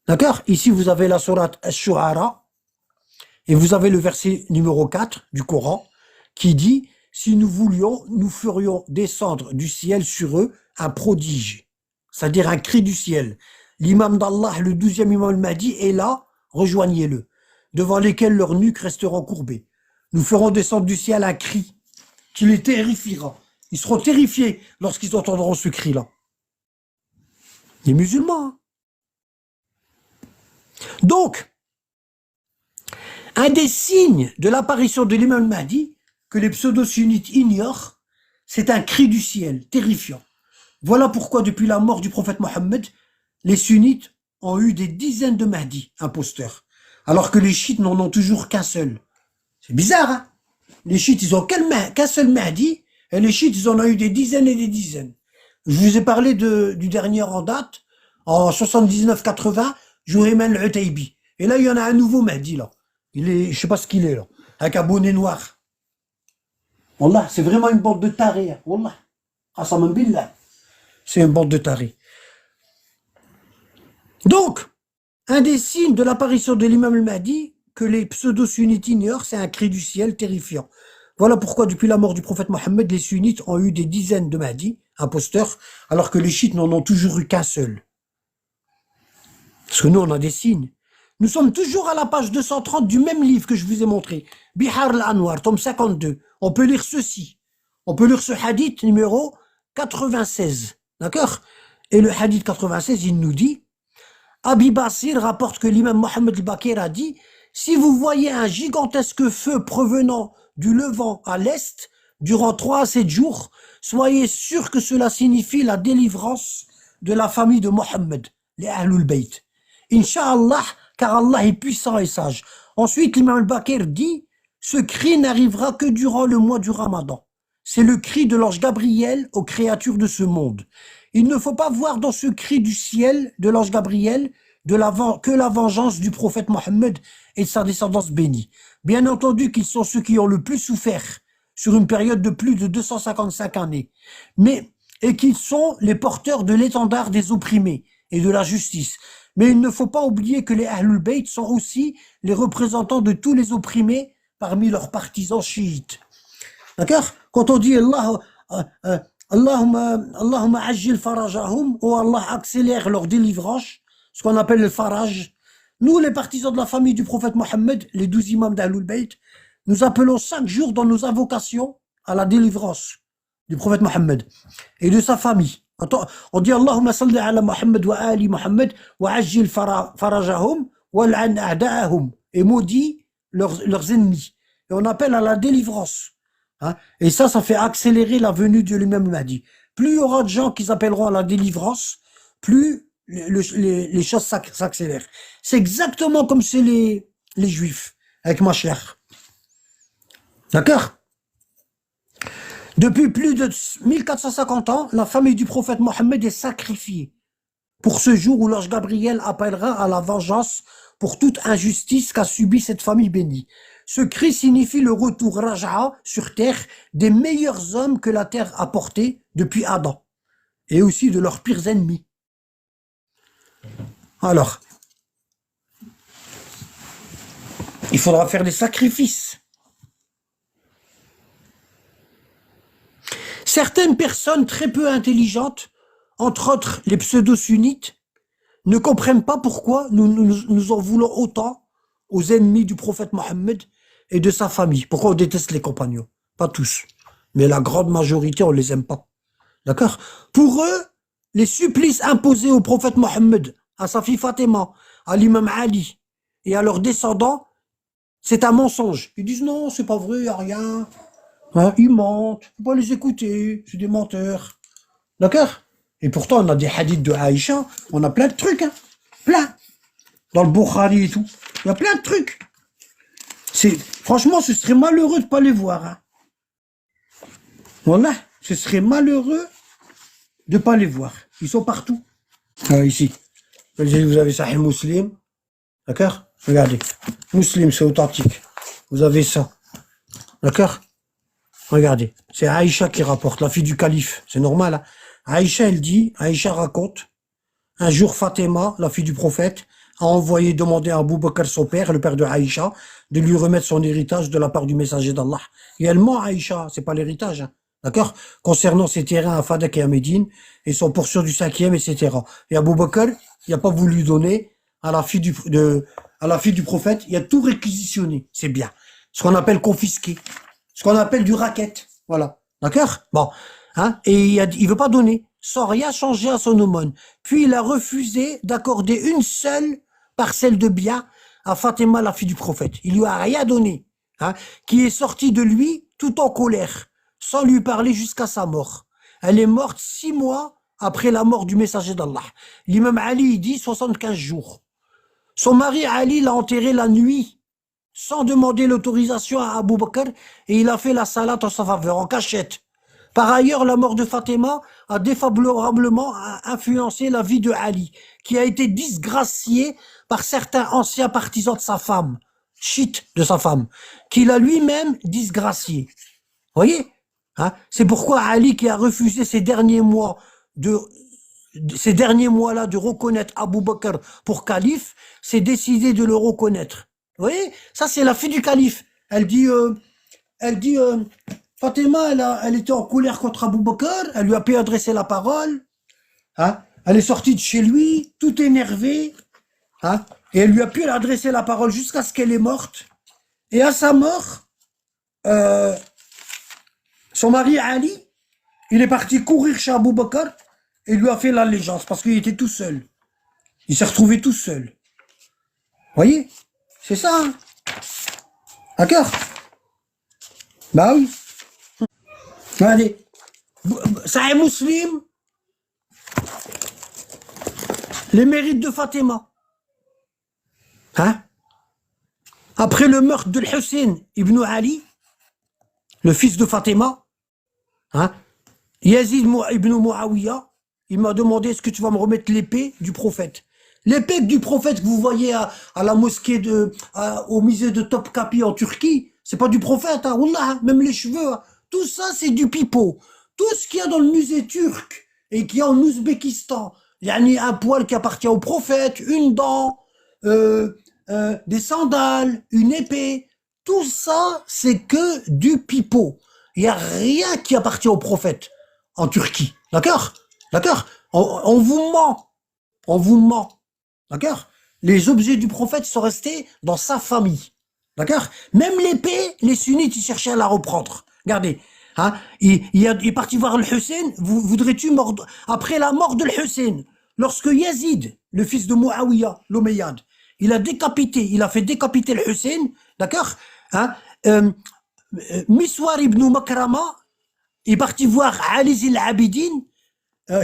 A: D'accord? Ici, vous avez la sourate Ash-Shu'ara et vous avez le verset numéro 4 du Coran qui dit « Si nous voulions, nous ferions descendre du ciel sur eux un prodige. » C'est-à-dire un cri du ciel. L'imam d'Allah, le 12e imam al-Mahdi est là, rejoignez-le, devant lesquels leurs nuques resteront courbées. Nous ferons descendre du ciel un cri qui les terrifiera. Ils seront terrifiés lorsqu'ils entendront ce cri-là. Les musulmans, hein. Donc, un des signes de l'apparition de l'imam al-Mahdi, que les pseudo-sunnites ignorent, c'est un cri du ciel, terrifiant. Voilà pourquoi, depuis la mort du prophète Mohammed, les sunnites ont eu des dizaines de Mahdi, imposteurs, alors que les chiites n'en ont toujours qu'un seul. C'est bizarre, hein? Les chiites, ils ont qu'un seul Mahdi, et les chiites, ils en ont eu des dizaines et des dizaines. Je vous ai parlé du dernier en date, en 79-80, Juhayman al-Utaybi. Et là, il y en a un nouveau Mahdi, là. Il est, je sais pas ce qu'il est, là. Avec un bonnet noir. Wallah, c'est vraiment une bande de tarés, hein. Wallah. Qasaman billah. C'est une bande de tarés. Donc, Un des signes de l'apparition de l'imam al-Mahdi que les pseudo-sunnites ignorent, c'est un cri du ciel terrifiant. Voilà pourquoi, depuis la mort du prophète Mohammed, les sunnites ont eu des dizaines de Mahdi, imposteurs, alors que les chiites n'en ont toujours eu qu'un seul. Parce que nous, on a des signes. Nous sommes toujours à la page 230 du même livre que je vous ai montré. Bihar al-Anwar, tome 52. On peut lire ceci. On peut lire ce hadith numéro 96. D'accord? Et le hadith 96, il nous dit, Abi Basir rapporte que l'imam Mohammed al-Bakir a dit, si vous voyez un gigantesque feu provenant du Levant à l'Est, durant 3 à 7 jours, soyez sûr que cela signifie la délivrance de la famille de Mohammed, les Ahlul Bayt. Inch'Allah, car Allah est puissant et sage. Ensuite, l'imam al-Bakir dit, ce cri n'arrivera que durant le mois du Ramadan. C'est le cri de l'ange Gabriel aux créatures de ce monde. Il ne faut pas voir dans ce cri du ciel de l'ange Gabriel que la vengeance du prophète Mohammed et de sa descendance bénie. Bien entendu qu'ils sont ceux qui ont le plus souffert sur une période de plus de 255 années, et qu'ils sont les porteurs de l'étendard des opprimés et de la justice. Mais il ne faut pas oublier que les Ahlul Bayt sont aussi les représentants de tous les opprimés parmi leurs partisans chiites. D'accord? Quand on dit Allahumma ajil farajahum, ou Allah accélère leur délivrance, ce qu'on appelle le faraj. Nous, les partisans de la famille du prophète Mohammed, les 12 imams d'Ahlul Bayt, nous appelons chaque jour dans nos invocations à la délivrance du prophète Mohammed et de sa famille. On dit Allahumma salli ala Muhammad wa ali Muhammad wa ajil farajahum wa al'an a'da'ahum, et maudit leurs ennemis. Et on appelle à la délivrance. Hein? Et ça fait accélérer la venue de lui-même Mahdi. Plus il y aura de gens qui appelleront à la délivrance, plus les choses s'accélèrent. C'est exactement comme c'est les juifs, avec ma chère. D'accord? Depuis plus de 1450 ans, la famille du prophète Mohammed est sacrifiée pour ce jour où l'ange Gabriel appellera à la vengeance pour toute injustice qu'a subie cette famille bénie. Ce cri signifie le retour Raja'a sur terre des meilleurs hommes que la terre a portés depuis Adam, et aussi de leurs pires ennemis. Alors, il faudra faire des sacrifices. Certaines personnes très peu intelligentes, entre autres les pseudo-sunnites, ne comprennent pas pourquoi nous en voulons autant aux ennemis du prophète Mohammed et de sa famille. Pourquoi on déteste les compagnons? Pas tous, mais la grande majorité, on les aime pas. D'accord? Pour eux, les supplices imposés au prophète Mohammed, à sa fille Fatima, à l'imam Ali et à leurs descendants, c'est un mensonge. Ils disent non, c'est pas vrai, il n'y a rien. Hein, ils mentent, faut pas les écouter, c'est des menteurs. D'accord? Et pourtant, on a des hadiths de Aïcha, on a plein de trucs, hein. Plein. Dans le Bukhari et tout. Il y a plein de trucs. Franchement, ce serait malheureux de pas les voir, hein. Voilà, ce serait malheureux de pas les voir. Ils sont partout. Ici. Vous avez Sahih Muslim. D'accord? Regardez. Muslim, c'est authentique. Vous avez ça. D'accord? Regardez. C'est Aïcha qui rapporte, la fille du calife. C'est normal, hein? Aïcha, Aïcha raconte, un jour Fatima, la fille du prophète, a envoyé demander à Abu Bakr, son père, le père de Aïcha, de lui remettre son héritage de la part du messager d'Allah. Et elle ment Aïcha, c'est pas l'héritage, hein, d'accord? Concernant ses terrains à Fadak et à Médine, et son portion du 5e, etc. Et Abu Bakr, il n'a pas voulu donner à la fille du prophète, il a tout réquisitionné, c'est bien. Ce qu'on appelle confisquer. Ce qu'on appelle du racket. Voilà. D'accord? Bon. Hein? Et il veut pas donner, sans rien changer à son aumône. Puis il a refusé d'accorder une seule parcelle de bien à Fatima, la fille du prophète. Il lui a rien donné. Hein? Qui est sortie de lui tout en colère, sans lui parler jusqu'à sa mort. Elle est morte 6 mois après la mort du messager d'Allah. L'imam Ali, il dit 75 jours. Son mari Ali l'a enterré la nuit, sans demander l'autorisation à Abu Bakr, et il a fait la salate en sa faveur, en cachette. Par ailleurs, la mort de Fatima a défavorablement influencé la vie de Ali, qui a été disgracié par certains anciens partisans de sa femme, chiites de sa femme, qu'il a lui-même disgracié. Voyez, hein? C'est pourquoi Ali, qui a refusé ces derniers mois de ces derniers mois-là de reconnaître Abu Bakr pour calife, c'est décidé de le reconnaître. Vous voyez? Ça, c'est la fille du calife. Elle dit, Fatima, elle était en colère contre Abu Bakr, elle lui a pu adresser la parole, hein? Elle est sortie de chez lui, tout énervée, hein? Et elle lui a pu adresser la parole jusqu'à ce qu'elle est morte. Et à sa mort, son mari Ali, il est parti courir chez Abu Bakr et lui a fait l'allégeance parce qu'il était tout seul. Il s'est retrouvé tout seul. Voyez? C'est ça, hein? D'accord? Bah oui. Allez. Sahih Muslim, les mérites de Fatima. Hein? Après le meurtre de Hussein ibn Ali, le fils de Fatima, hein? Yazid ibn Muawiyah, il m'a demandé est-ce que tu vas me remettre l'épée du prophète. L'épée du prophète que vous voyez à la mosquée au musée de Topkapi en Turquie, c'est pas du prophète, hein, Wallah, même les cheveux, hein. Tout ça c'est du pipeau. Tout ce qu'il y a dans le musée turc et qu'il y a en Ouzbékistan, il y a un poil qui appartient au prophète, une dent, des sandales, une épée, tout ça c'est que du pipeau. Il n'y a rien qui appartient au prophète en Turquie, d'accord? D'accord? On vous ment, on vous ment. D'accord? Les objets du prophète sont restés dans sa famille. D'accord? Même l'épée, les sunnites, ils cherchaient à la reprendre. Regardez. Hein? Il est parti voir le Hussein. Voudrais-tu mordre? Après la mort de Hussein, lorsque Yazid, le fils de Muawiyah, l'Omeyyade, il a fait décapiter le Hussein. D'accord? Hein? Miswar ibn Makrama est parti voir Ali Zil Abidin,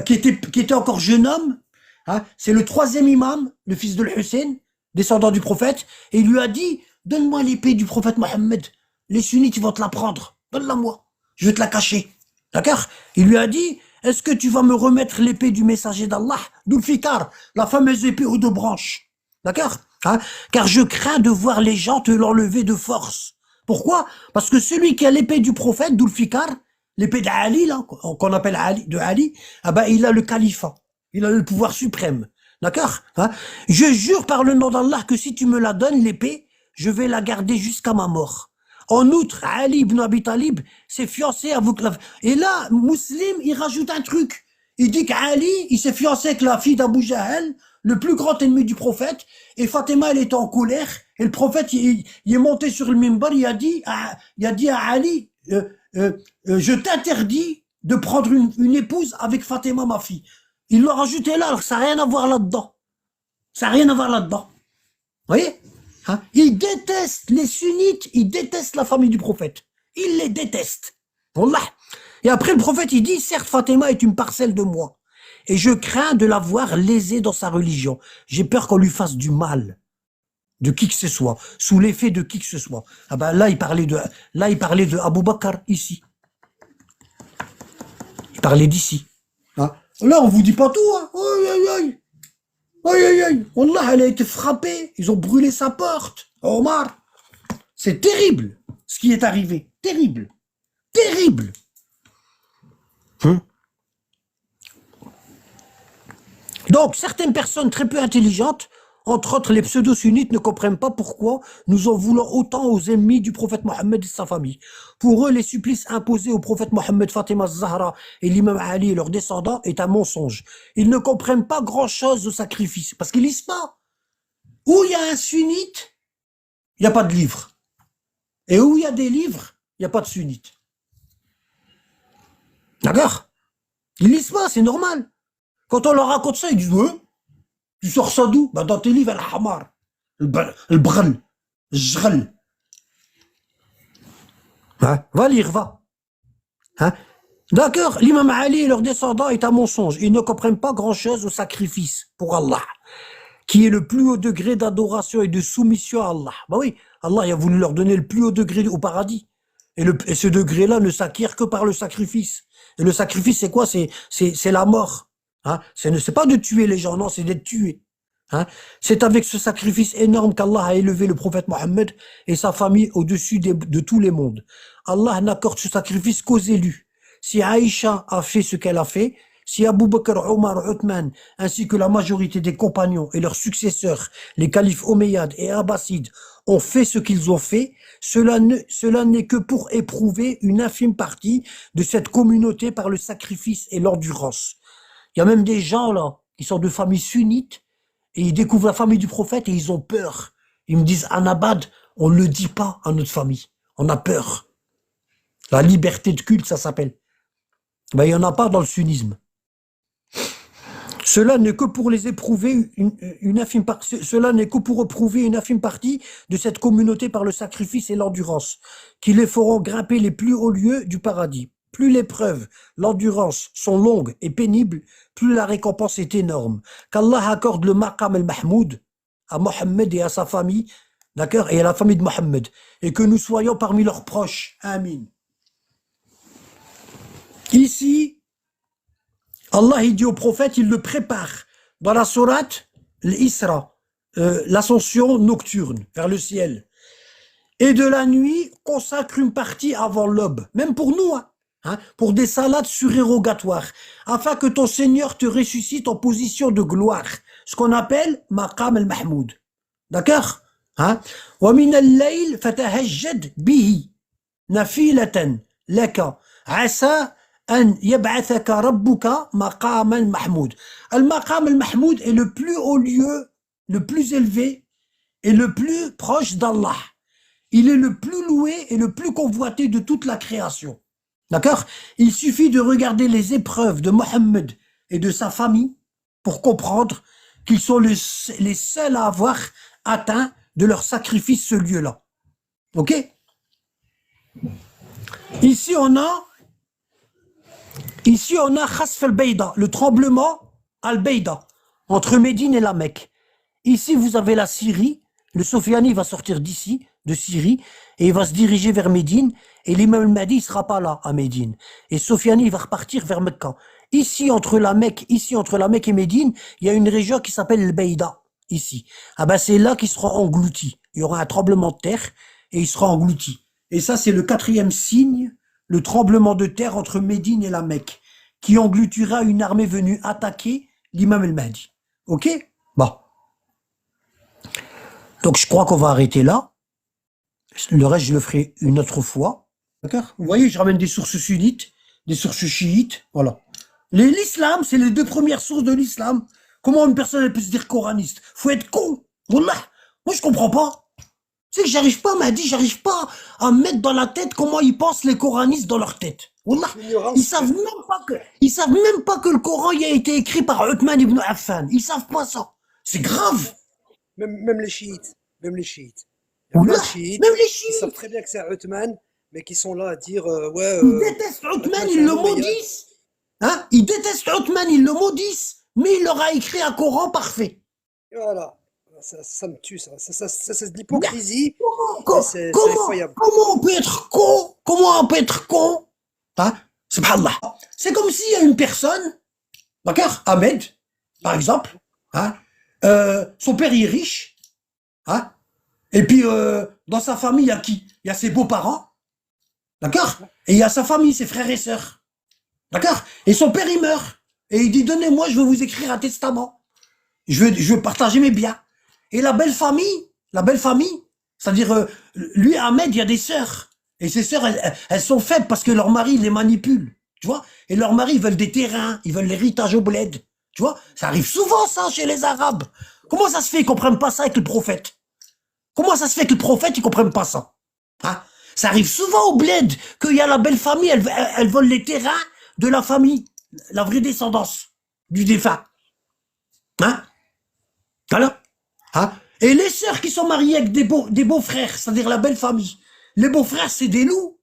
A: qui était encore jeune homme. Hein, c'est le troisième imam, le fils de Hussein, descendant du prophète, et il lui a dit, donne-moi l'épée du prophète Mohammed, les sunnites ils vont te la prendre, donne-la moi, je vais te la cacher. D'accord? Il lui a dit, est-ce que tu vas me remettre l'épée du messager d'Allah, Dulfikar, la fameuse épée aux deux branches. D'accord? Hein, car je crains de voir les gens te l'enlever de force. Pourquoi? Parce que celui qui a l'épée du prophète, Dulfikar, l'épée d'Ali, là, qu'on appelle Ali, de Ali, ah ben, il a le califat. Il a le pouvoir suprême. D'accord? Hein? Je jure par le nom d'Allah que si tu me la donnes, l'épée, je vais la garder jusqu'à ma mort. En outre, Ali ibn Abi Talib s'est fiancé avec la... Et là, Muslim, il rajoute un truc. Il dit qu'Ali, il s'est fiancé avec la fille d'Abu Jahal, le plus grand ennemi du prophète, et Fatima, elle était en colère, et le prophète, il est monté sur le mimbar, il a dit à Ali, je t'interdis de prendre une épouse avec Fatima, ma fille. Ils l'ont rajouté là, alors que ça n'a rien à voir là-dedans. Ça n'a rien à voir là-dedans. Vous voyez? Hein? Ils détestent les sunnites, ils détestent la famille du prophète. Ils les détestent. Wallah. Et après, le prophète, il dit, certes, Fatima est une parcelle de moi. Et je crains de la voir lésée dans sa religion. J'ai peur qu'on lui fasse du mal. De qui que ce soit. Sous l'effet de qui que ce soit. Ah ben, là, il parlait de Abu Bakr, ici. Il parlait d'ici. Hein? Là, on vous dit pas tout, hein. Aïe, aïe, aïe. Aïe, aïe, aïe. Wallah, elle a été frappée. Ils ont brûlé sa porte. Omar. C'est terrible, ce qui est arrivé. Terrible. Terrible. Donc, certaines personnes très peu intelligentes, entre autres les pseudo-sunnites, ne comprennent pas pourquoi nous en voulons autant aux ennemis du prophète Mohammed et de sa famille. Pour eux, les supplices imposés au prophète Mohammed, Fatima Zahra et l'imam Ali et leurs descendants est un mensonge. Ils ne comprennent pas grand-chose au sacrifice, parce qu'ils lisent pas. Où il y a un sunnite, il n'y a pas de livre. Et où il y a des livres, il n'y a pas de sunnite. D'accord? Ils lisent pas, c'est normal. Quand on leur raconte ça, ils disent, ouais, tu sors ça d'où? Bah, dans tes livres, al-hamar, al-bghal, al-jghal. Hein? Va lire, va. Hein? D'accord, l'imam Ali et leurs descendants est un mensonge. Ils ne comprennent pas grand-chose au sacrifice pour Allah, qui est le plus haut degré d'adoration et de soumission à Allah. Bah oui, Allah il a voulu leur donner le plus haut degré au paradis. Et ce degré-là ne s'acquiert que par le sacrifice. Et le sacrifice, c'est quoi? C'est la mort. Hein? C'est pas de tuer les gens, non, c'est d'être tué. Hein? C'est avec ce sacrifice énorme qu'Allah a élevé le prophète Mohammed et sa famille au-dessus de tous les mondes. Allah n'accorde ce sacrifice qu'aux élus. Si Aïcha a fait ce qu'elle a fait, si Abu Bakr, Omar, Othman, ainsi que la majorité des compagnons et leurs successeurs, les califes Omeyyades et Abbassides, ont fait ce qu'ils ont fait, cela n'est que pour éprouver une infime partie de cette communauté par le sacrifice et l'endurance. Il y a même des gens là, qui sont de familles sunnites, et ils découvrent la famille du prophète et ils ont peur. Ils me disent, Anabad, on ne le dit pas à notre famille. On a peur. La liberté de culte, ça s'appelle. Ben, il n'y en a pas dans le sunnisme. Cela n'est que pour les éprouver cela n'est que pour éprouver une infime partie de cette communauté par le sacrifice et l'endurance, qui les feront grimper les plus hauts lieux du paradis. Plus l'épreuve, l'endurance sont longues et pénibles, plus la récompense est énorme. Qu'Allah accorde le maqam al-mahmoud à Mohammed et à sa famille, d'accord, et à la famille de Mohammed, et que nous soyons parmi leurs proches. Amin. Ici, Allah il dit au prophète, il le prépare dans la sourate l'Isra, l'ascension nocturne vers le ciel. Et de la nuit, consacre une partie avant l'aube, même pour nous, pour des salades surérogatoires, afin que ton Seigneur te ressuscite en position de gloire, ce qu'on appelle maqam al-mahmoud. D'accord? وَمِنَ اللَّيْلِ فَتَهَجَّدْ بِهِ نَفِيلَةً لَكَ عَسَى أن يبعثك ربك مقاما محمود. Al-Maqam al-Mahmoud est le plus haut lieu, le plus élevé et le plus proche d'Allah. Il est le plus loué et le plus convoité de toute la création. D'accord? Il suffit de regarder les épreuves de Mohammed et de sa famille pour comprendre qu'ils sont les seuls à avoir atteint de leur sacrifice ce lieu-là. Ok? Ici on a Khasf al-Bayda, le tremblement al-Bayda, entre Médine et la Mecque. Ici, vous avez la Syrie. Le Sofiani va sortir d'ici, de Syrie, et il va se diriger vers Médine. Et l'imam al-Mahdi ne sera pas là, à Médine. Et Sofiani va repartir vers Mecca. Ici, entre la Mecque et Médine, il y a une région qui s'appelle le Bayda, ici. Ah ben, c'est là qu'il sera englouti. Il y aura un tremblement de terre, et il sera englouti. Et ça, c'est le 4e signe, le tremblement de terre entre Médine et la Mecque, qui engloutira une armée venue attaquer l'imam al-Mahdi. Ok? Bon. Donc je crois qu'on va arrêter là. Le reste, je le ferai une autre fois. D'accord? Vous voyez, je ramène des sources sunnites, des sources chiites. Voilà. L'islam, c'est les 2 premières sources de l'islam. Comment une personne elle peut se dire coraniste? Faut être con. Wallah. Moi, je comprends pas. Tu sais que j'arrive pas à mettre dans la tête comment ils pensent les coranistes dans leur tête. Wallah. Ils savent même pas que le Coran il a été écrit par Uthman ibn Affan. Ils savent pas ça. C'est grave.
B: Même les chiites. Même les chiites.
A: Wallah. Même les
B: Ils
A: chiites.
B: savent très bien que c'est Uthman, mais qui sont là à dire
A: Ils détestent Uthman, ils le maudissent. Ils détestent Uthman, ils le maudissent. Mais il leur a écrit un Coran parfait.
B: Voilà. Ça me tue, ça. C'est de l'hypocrisie. C'est
A: Comment
B: incroyable.
A: on peut être con? Comment on peut être con? Subhanallah. C'est comme s'il y a une personne, d'accord, Ahmed, par exemple, son père il est riche, et puis dans sa famille il y a qui? Il y a ses beaux-parents, d'accord, et il y a sa famille, ses frères et sœurs, d'accord, et son père il meurt, et il dit donnez-moi, je veux vous écrire un testament, je veux partager mes biens. Et la belle famille, c'est-à-dire lui, Ahmed, il y a des sœurs. Et ces sœurs, elles sont faibles parce que leur mari les manipule, tu vois. Et leurs maris, ils veulent des terrains, ils veulent l'héritage au bled, tu vois. Ça arrive souvent, ça, chez les Arabes. Comment ça se fait qu'ils comprennent pas ça avec le prophète? Comment ça se fait que le prophète, il comprenne pas ça? Ça arrive souvent au bled, qu'il y a la belle famille, elle vole les terrains de la famille, la vraie descendance du défunt. Voilà. Et les sœurs qui sont mariées avec des beaux-frères, c'est-à-dire la belle famille, les beaux-frères, c'est des loups.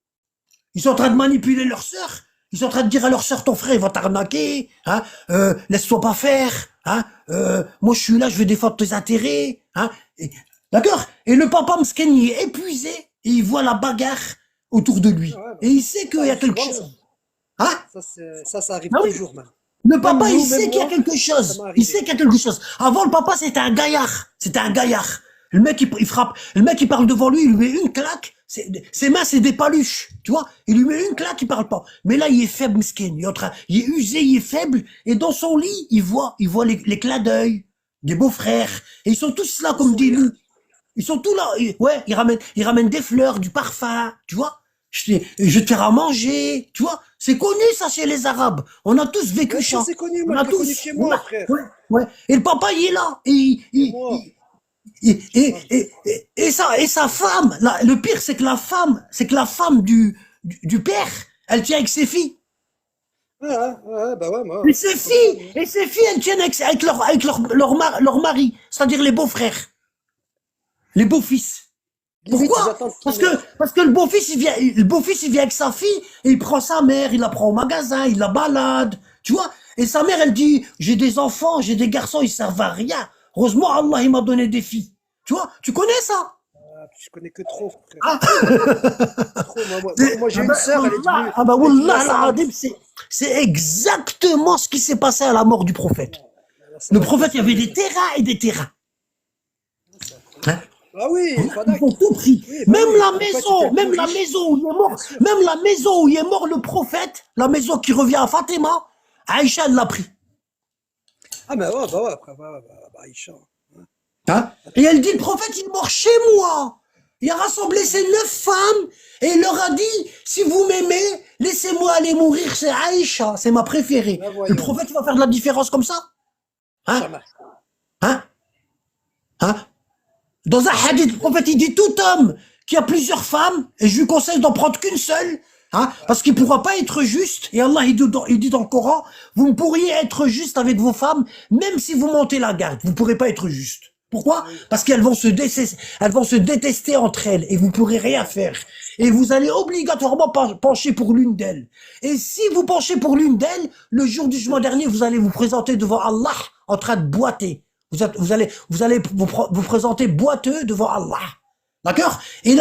A: Ils sont en train de manipuler leurs sœurs. Ils sont en train de dire à leur sœur, ton frère, il va t'arnaquer, laisse-toi pas faire, moi je suis là, je vais défendre tes intérêts, d'accord? Et le papa Msken, il est épuisé, et il voit la bagarre autour de lui. Et il sait qu'il y a quelque chose.
B: Ça arrive
A: Ah oui.
B: toujours, man.
A: Le papa,
B: Même nous,
A: il sait
B: même
A: qu'il y a
B: moi,
A: quelque
B: ça
A: chose.
B: m'est arrivé.
A: Il sait qu'il y a quelque chose. Avant, le papa, c'était un gaillard. C'était un gaillard. Le mec, il frappe. Le mec, il parle devant lui, il lui met une claque. Ses mains, c'est des paluches, tu vois. Il lui met une claque, il parle pas. Mais là, il est faible, miskin. Il est usé, il est faible. Et dans son lit, il voit les clins d'œil des beaux-frères. Et ils sont tous là
B: Le
A: comme des loups.
B: sourire.
A: Ils sont tous là. Ouais, ils ramènent des fleurs, du parfum, tu vois. Je vais te faire à manger, tu vois. C'est connu, ça, chez les Arabes. On a tous vécu
B: Bien sûr,
A: ça.
B: c'est connu,
A: On
B: moi,
A: a
B: je l'ai connu
A: tous.
B: chez moi, frère.
A: Ouais, ouais. Et le papa, il est là.
B: Chez moi.
A: Et sa femme, le pire, c'est que la femme du père, elle tient avec ses filles.
B: Bah ouais,
A: Et
B: moi,
A: ses
B: c'est comme ça,
A: filles,
B: moi.
A: et ses filles, elles tiennent avec leur mari, c'est-à-dire les beaux-frères, les beaux-fils.
B: Limite, ils
A: Pourquoi?
B: attendent
A: Parce
B: qu'il
A: que,
B: meure.
A: parce que le beau-fils, il vient avec sa fille, et il prend sa mère, il la prend au magasin, il la balade, tu vois. Et sa mère, elle dit, j'ai des enfants, j'ai des garçons, ils servent à rien. Heureusement, Allah, il m'a donné des filles. Tu vois, tu connais ça?
B: Ah, je connais que trop, frère.
A: Ah,
B: Trop. Trop. Moi, j'ai
A: ah
B: une
A: ben,
B: sœur,
A: Wallah, ah ben,
B: elle est devenue
A: Wallah,
B: assaillante.
A: al-Azim, c'est exactement ce qui s'est passé à la mort du prophète.
B: La
A: Le
B: savate
A: prophète, il y avait des
B: musulmane.
A: terrains et des terrains.
B: C'est
A: Hein.
B: incroyable. Ah oui,
A: Ils ont
B: Fadak.
A: tout pris.
B: Oui, bah
A: Même
B: oui.
A: la
B: Comme quoi, tu étais
A: maison,
B: le plus
A: même la
B: riche.
A: maison où il est
B: Bien
A: mort,
B: sûr.
A: même la maison où il est mort le prophète, la maison qui revient à Fatima, Aïcha elle l'a pris.
B: Ah, bah ouais, après, bah, Aïcha. Hein.
A: Hein. Et elle dit, le prophète, il est mort chez moi. Il a rassemblé ses 9 femmes et il leur a dit, si vous m'aimez, laissez-moi aller mourir chez Aïcha, c'est ma préférée.
B: Là,
A: Le
B: voyons.
A: prophète, il va faire de la différence comme ça? Hein?
B: Jamais.
A: Hein? Hein? Dans un hadith, le prophète, il dit, tout homme qui a plusieurs femmes, et je lui conseille d'en prendre qu'une seule, hein, parce qu'il ne pourra pas être juste, et Allah, il dit dans le Coran, vous ne pourriez être juste avec vos femmes, même si vous montez la garde, vous ne pourrez pas être juste. Pourquoi?
B: Oui.
A: Parce qu'elles vont se détester entre elles, et vous ne pourrez rien faire. Et vous allez obligatoirement pencher pour l'une d'elles. Et si vous penchez pour l'une d'elles, le jour du jugement dernier, vous allez vous présenter devant Allah en train de boiter. Vous allez vous présenter boiteux devant Allah. D'accord? Et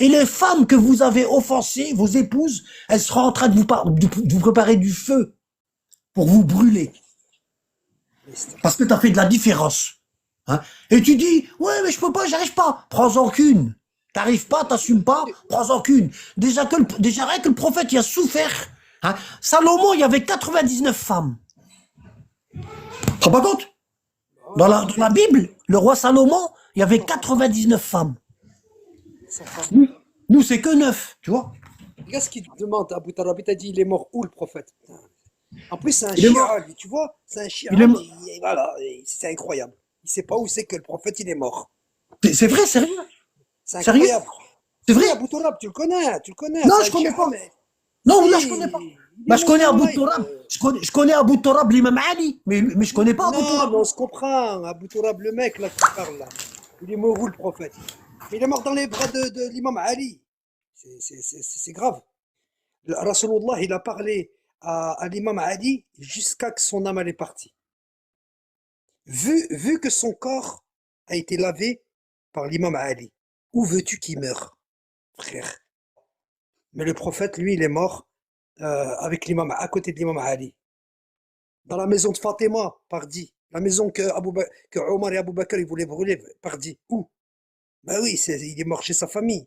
A: les femmes que vous avez offensées, vos épouses, elles seront en train de vous préparer du feu pour vous brûler.
B: Mystère.
A: Parce que tu as fait de la différence. Hein? Et tu dis, ouais, mais je peux pas, j'arrive pas. Prends-en qu'une. T'arrives pas, t'assumes pas, prends-en qu'une. Déjà rien que le prophète, il a souffert. Hein? Salomon, il y avait 99 femmes. Tu te rends pas compte? Dans la Bible, le roi Salomon, il y avait 99 femmes.
B: Sa femme.
A: Nous, c'est que 9, tu vois.
B: Regarde ce qu'il te demande, Abu Talab. Il t'a dit, il est mort où, le prophète? Putain. En plus, c'est un
A: Il est mort.
B: chia, lui, tu vois? C'est un chia,
A: Il est
B: mais
A: mort.
B: voilà, c'est incroyable. Il sait pas où c'est que le prophète, il est mort.
A: C'est vrai, sérieux.
B: C'est
A: Sérieux?
B: incroyable.
A: C'est
B: Si,
A: vrai?
B: Abu Talab, tu le connais,
A: Non,
B: c'est
A: je
B: un
A: connais
B: chia,
A: pas.
B: mais
A: Non, là, je connais pas.
B: si, il est
A: Bah, je connais
B: mort en
A: Abu
B: live.
A: Turab. Je connais Abu Turab, l'imam Ali. Mais je connais pas Abu
B: Non,
A: Turab.
B: mais on se comprend. Abu Turab, le mec, là, qui parle, là. Il est mort où, le prophète? Il est mort dans les bras de l'imam Ali. C'est grave. Rasulullah, il a parlé à l'imam Ali jusqu'à que son âme elle est partie. Vu que son corps a été lavé par l'imam Ali, où veux-tu qu'il meure, frère? Mais le prophète, lui, il est mort avec l'imam, à côté de l'imam Ali, dans la maison de Fatima, pardi. La maison que Omar et Abou Bakr ils voulaient brûler, pardi. Où? Ben oui, il est mort chez sa famille.